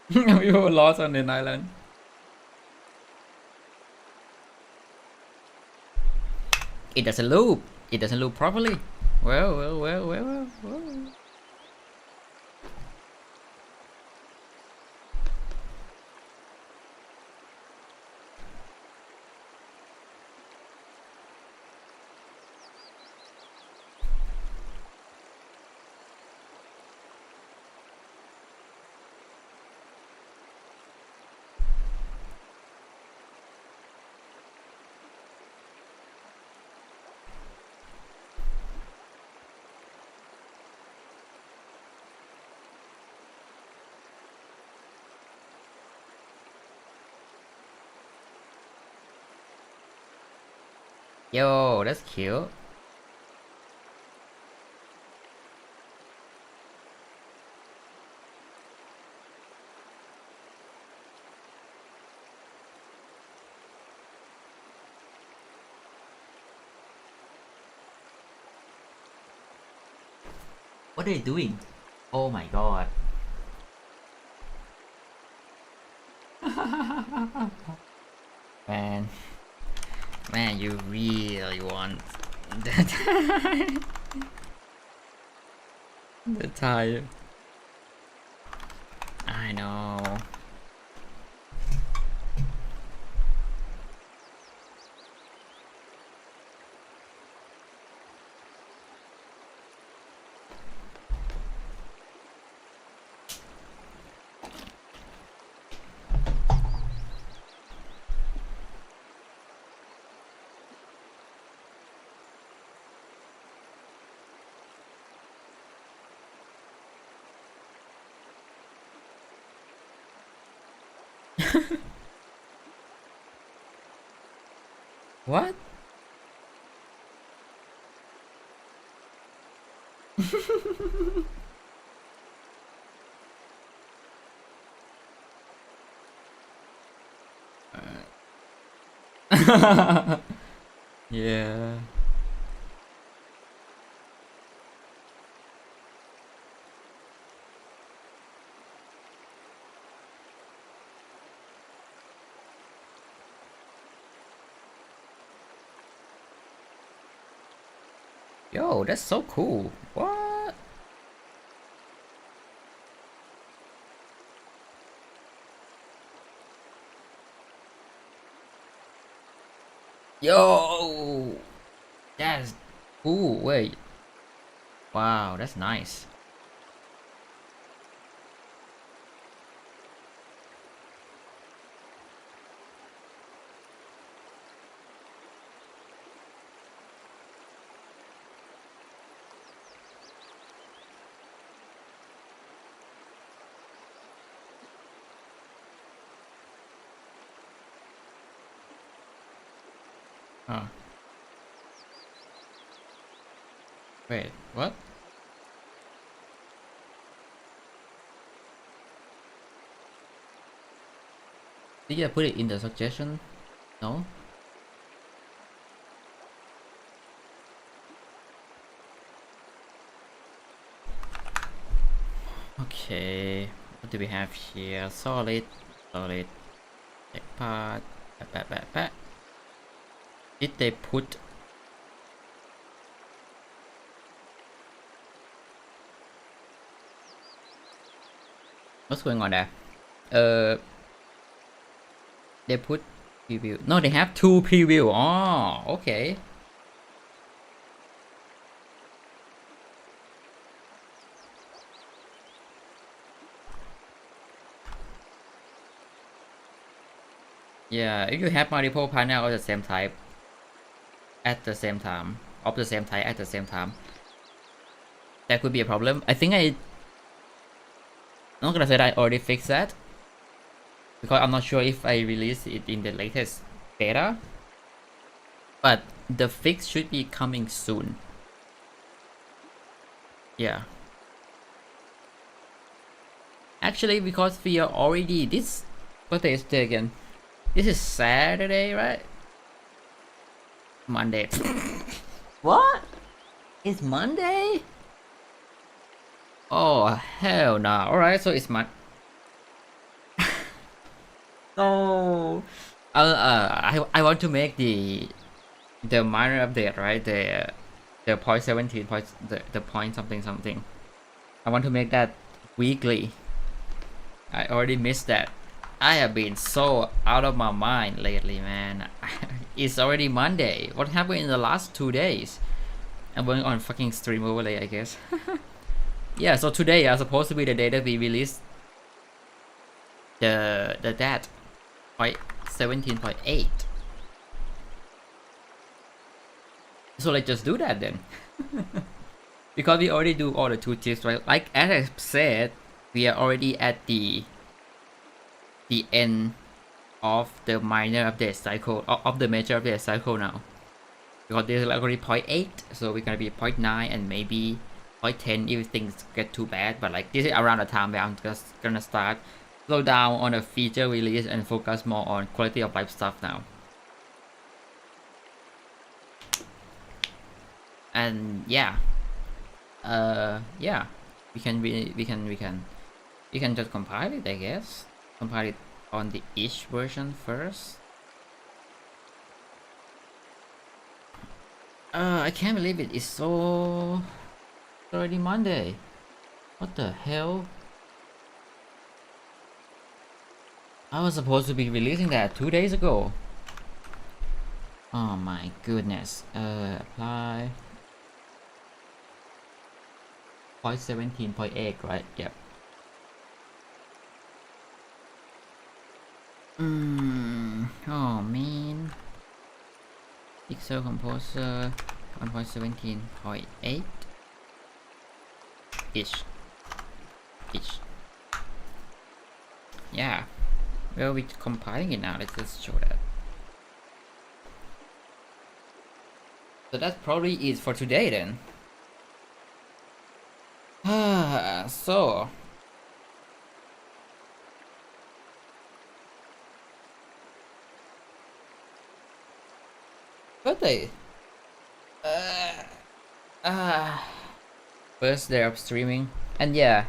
We were lost on an island. It doesn't loop. It doesn't loop properly. Well. Yo, that's cute. What are they doing? Oh my god. Man. Man, you really want the the tire. I know. What? Yeah. Yo, that's so cool. What? Yo, that's cool. Wait. Wow, that's nice. Huh. Wait, what? Did you put it in the suggestion? No? Okay. What do we have here? Solid. Solid. Check part. Did they put... What's going on there? They put preview. No, they have two preview. Oh, okay. Yeah, if you have multiple panel of the same type at the same time, of the same type at the same time, that could be a problem. I think I'm not gonna say that I already fixed that, because I'm not sure if I released it in the latest beta, but the fix should be coming soon. Yeah. Actually, because we are already this. What day is today again? This is Saturday, right? Monday. What? It's Monday? Oh hell no! Alright, so it's no. I want to make the minor update, right? The point 17 point the point something something. I want to make that weekly. I already missed that. I have been so out of my mind lately, man. It's already Monday. What happened in the last 2 days? I'm going on fucking stream overlay, I guess. Yeah, so today is supposed to be the day that we release the that point 17.8. So let's just do that then. Because we already do all the two tips, right? Like as I said, we are already at the end of the minor update cycle, of the major update cycle now. because this is already 0.8, so we're gonna be 0.9 and maybe 0.10 if things get too bad. But like this is around the time where I'm just gonna start slow down on the feature release and focus more on quality of life stuff now. And yeah, yeah, we can just compile it, I guess. Compile it on the ish version first. I can't believe it. It's so already Monday. What the hell? I was supposed to be releasing that 2 days ago. Oh my goodness. Apply. 0.17, 0.8, right? Yep. Oh man. Pixel Composer 1.17.8 ish. Yeah. Well, we're compiling it now. Let's just show that. So that probably is for today then. So birthday. First day of streaming, and yeah,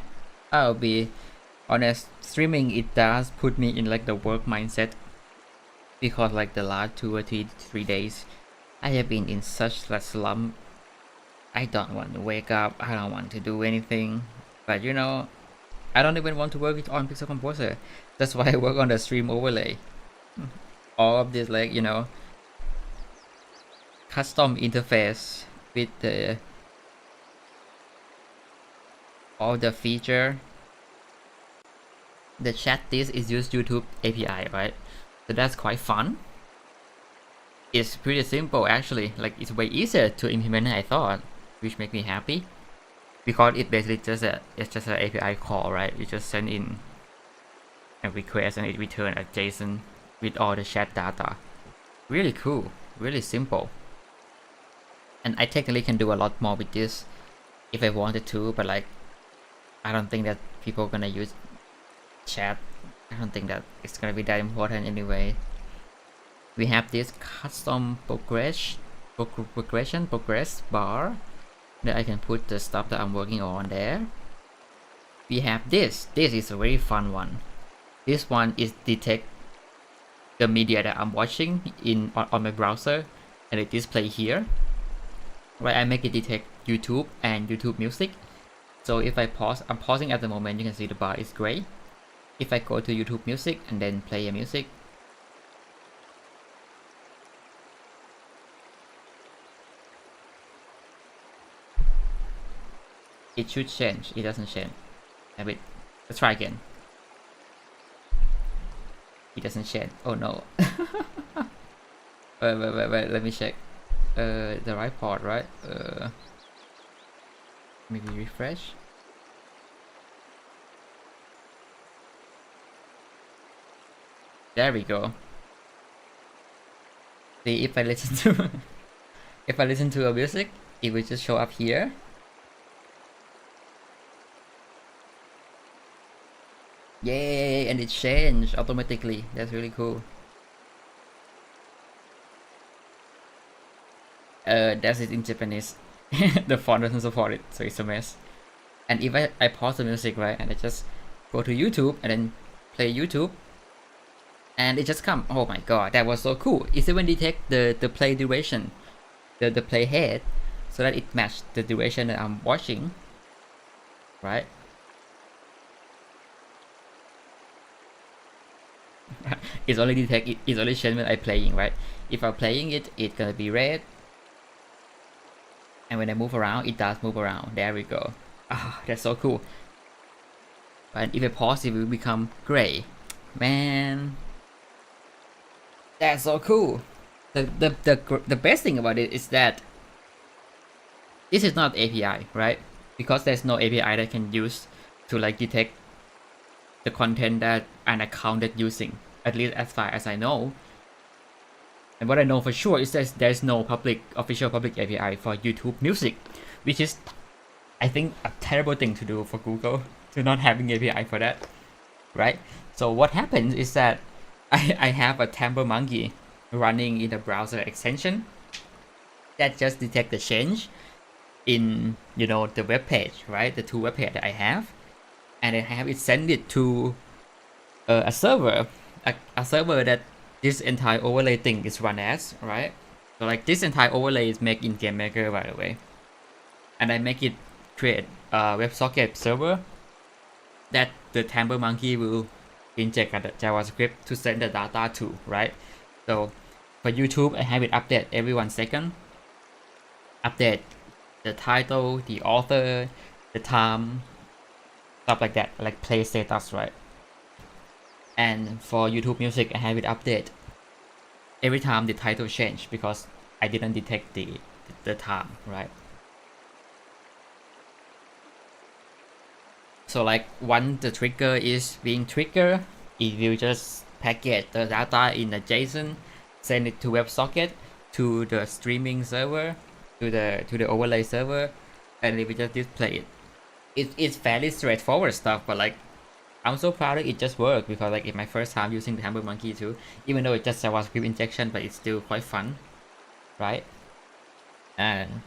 I'll be honest. Streaming, it does put me in like the work mindset, because like the last 2 or 3 days, I have been in such a slump. I don't want to wake up. I don't want to do anything. But you know, I don't even want to work it on Pixel Composer. That's why I work on the stream overlay. All of this, like, you know, custom interface with the all the feature. The chat this is used YouTube API, right? So that's quite fun. It's pretty simple actually. Like, it's way easier to implement than I thought, which makes me happy, because it basically it's just an API call, right? You just send in a request and it returns a JSON with all the chat data. Really cool, really simple. And I technically can do a lot more with this if I wanted to, but like, I don't think that people are gonna use chat. I don't think that it's gonna be that important anyway. We have this custom progress bar that I can put the stuff that I'm working on there. We have this is a very fun one. This one is detect the media that I'm watching on my browser, and it display here, right? I make it detect YouTube and YouTube Music. So if I'm pausing at the moment, you can see the bar is gray. If I go to YouTube Music and then play a music, it should change. It doesn't change. Wait, let's try again. It doesn't change. Oh no. wait, let me check. The right part, right? Maybe refresh. There we go. See, if I listen to if I listen to a music, it will just show up here. Yay, and it changed automatically. That's really cool. That's it in Japanese. The font doesn't support it, so it's a mess. And if I pause the music, right, and I just go to YouTube and then play YouTube, and it just come. Oh my god, that was so cool. It even detect the play duration, the play head, so that it matched the duration that I'm watching, right? It's only detect it's only change when I'm playing, right? If I'm playing it, it's gonna be red, and when I move around, it does move around. There we go. Ah, that's so cool. But if I pause, it will become gray. Man, that's so cool. The best thing about it is that this is not API, right? Because there's no API that can use to like detect the content that an account is using, at least as far as I know. And what I know for sure is that there's no official public API for YouTube Music, which is, I think, a terrible thing to do for Google to not having API for that, right? So what happens is that I have a Tamper Monkey running in a browser extension that just detect the change in the web page, right? The two web page that I have, and I have it send it to a server, a server that this entire overlay thing is run as, right? So like this entire overlay is made in GameMaker, by the way, and I make it create a WebSocket server that the Tamper Monkey will inject the JavaScript to send the data to, right? So for YouTube, I have it update every 1 second. Update the title, the author, the time, stuff like that, like play status, right? And for YouTube Music, I have it update every time the title change because I didn't detect the time, right? So like once the trigger is being triggered, it will just package the data in a JSON, send it to WebSocket, to the streaming server, to the overlay server, and it will just display it. It's fairly straightforward stuff, but like I'm so proud that it just worked because like it's my first time using the Tamper Monkey too, even though it's just JavaScript injection, but it's still quite fun, right? And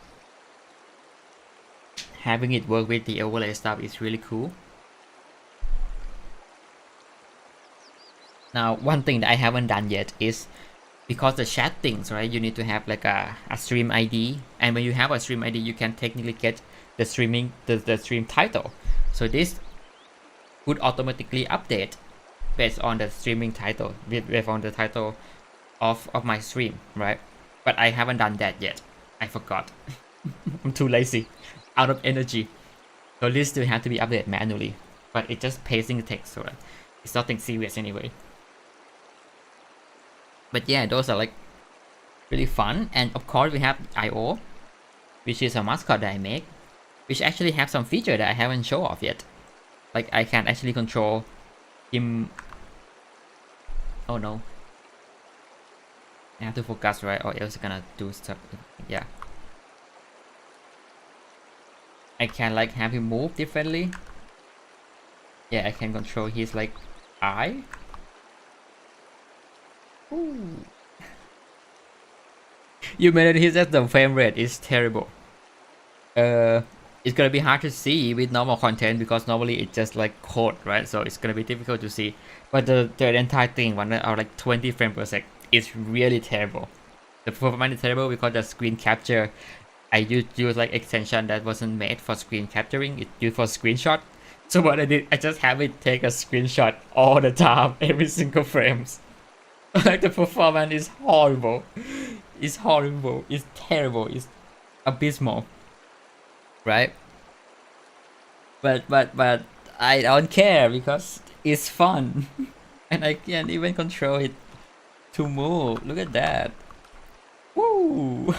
having it work with the overlay stuff is really cool. Now, one thing that I haven't done yet is because the chat things, right? You need to have like a stream ID, and when you have a stream ID, you can technically get the stream title. So this would automatically update based on the streaming title, based on the title of my stream, right? But I haven't done that yet. I forgot. I'm too lazy, out of energy. So this still have to be updated manually, but it's just pasting the text, so it's nothing serious anyway. But yeah, those are like really fun. And of course we have IO, which is a mascot that I make, which actually have some feature that I haven't shown off yet. Like I can actually control him. Oh no, I have to focus, right, or else it's gonna do stuff. Yeah, I can like have him move differently. Yeah, I can control his like eye. Ooh. You made it that the frame rate is terrible. It's gonna be hard to see with normal content because normally it's just like code, right? So it's gonna be difficult to see. But the entire thing, when are like 20 frames per second, it's really terrible. The performance is terrible because the screen capture, I use like extension that wasn't made for screen capturing. It's used for screenshot. So what I did, I just have it take a screenshot all the time, every single frames. Like the performance is horrible. It's horrible. It's terrible. It's abysmal. Right? But I don't care because it's fun. And I can't even control it to move. Look at that. Woo!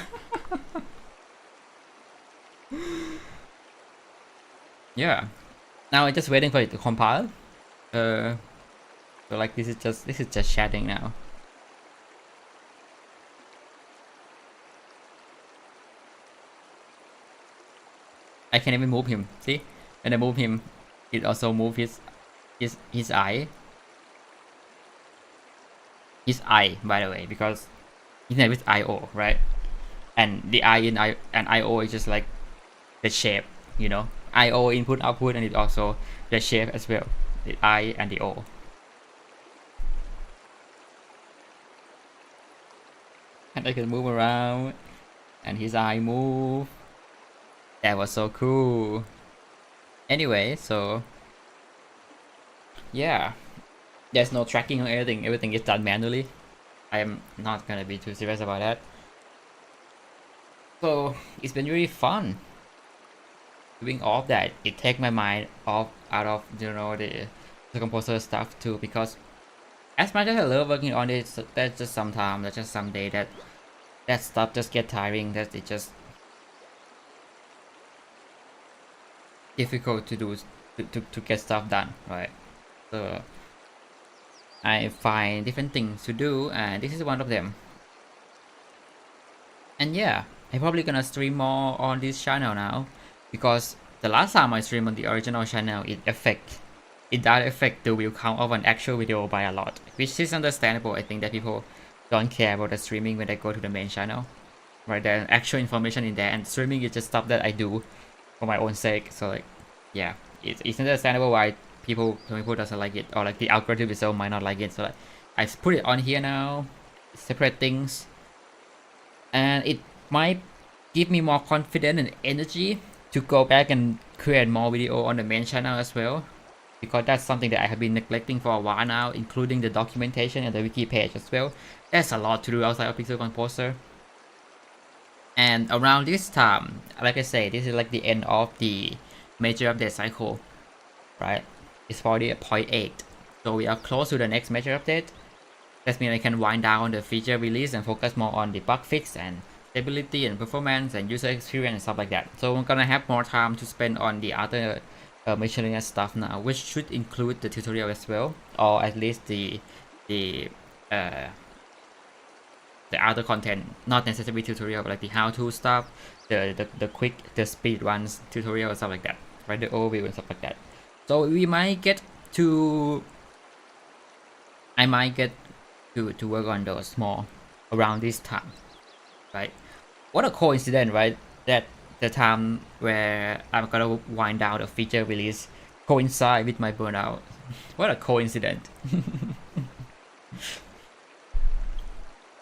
Yeah. Now I'm just waiting for it to compile. So like this is just chatting now. I can even move him. See, when I move him, it also move his eye. His eye, by the way, because his name is IO, right? And the I in IO is just like the shape, you know. IO input output, and it also the shape as well. The I and the O. And I can move around, and his eye move. That was so cool. Anyway, so yeah, there's no tracking or anything. Everything is done manually. I am not gonna be too serious about that. So it's been really fun doing all of that. It takes my mind out of the composer stuff too, because as much as I love working on it, that's just sometimes, that's just someday that stuff just get tiring. That it just difficult to do to get stuff done, right? So I find different things to do, and this is one of them. And yeah, I'm probably gonna stream more on this channel now, because the last time I streamed on the original channel, it does affect the view count of an actual video by a lot, which is understandable. I think that people don't care about the streaming when they go to the main channel, right? There's actual information in there, and streaming is just stuff that I do for my own sake. So like, yeah, it's understandable why some people doesn't like it, or like the algorithm itself might not like it. So like, I put it on here now, separate things, and it might give me more confidence and energy to go back and create more video on the main channel as well, because that's something that I have been neglecting for a while now, including the documentation and the wiki page as well. There's a lot to do outside of Pixel Composer. And around this time, like I say, this is like the end of the major update cycle, right? It's already at 0.8, so we are close to the next major update. That means I can wind down the feature release and focus more on the bug fix and stability and performance and user experience and stuff like that. So I'm gonna have more time to spend on the other miscellaneous stuff now, which should include the tutorial as well, or at least the other content, not necessarily tutorial, but like the how-to stuff, the speed runs tutorial and stuff like that, right? The overview and stuff like that. So we might get to, I might get to work on those more around this time, right? What a coincidence, right? That the time where I'm gonna wind down the feature release coincide with my burnout. What a coincidence.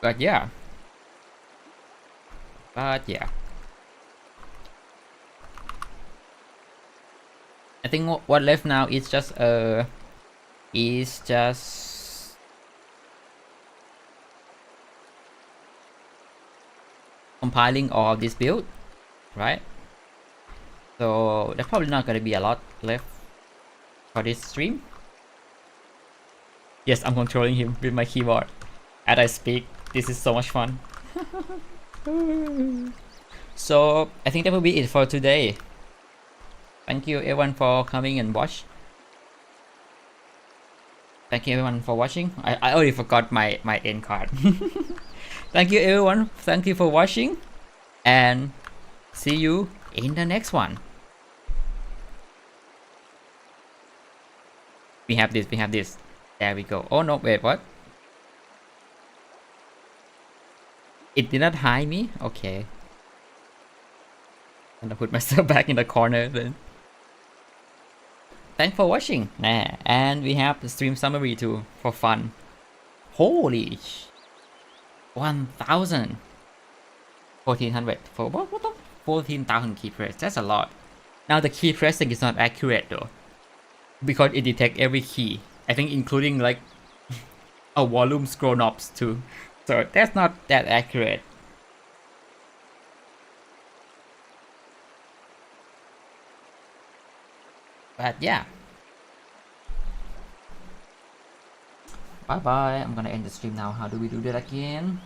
But yeah. I think what left now is just compiling all of this build, right? So there's probably not gonna be a lot left for this stream. Yes, I'm controlling him with my keyboard as I speak. This is so much fun. So I think that will be it for today. Thank you everyone for coming and watch. Thank you everyone for watching. I already forgot my end card. Thank you everyone. Thank you for watching, and see you in the next one. We have this. There we go. Oh no, wait, what? It did not hide me? Okay. I'm gonna put myself back in the corner then. Thanks for watching. And we have the stream summary too, for fun. Holy 1,000 1,400 for what the 14,000 key press. That's a lot. Now the key pressing is not accurate though, because it detects every key, I think including like a volume scroll knobs too. So that's not that accurate. But yeah. Bye bye. I'm gonna end the stream now. How do we do that again?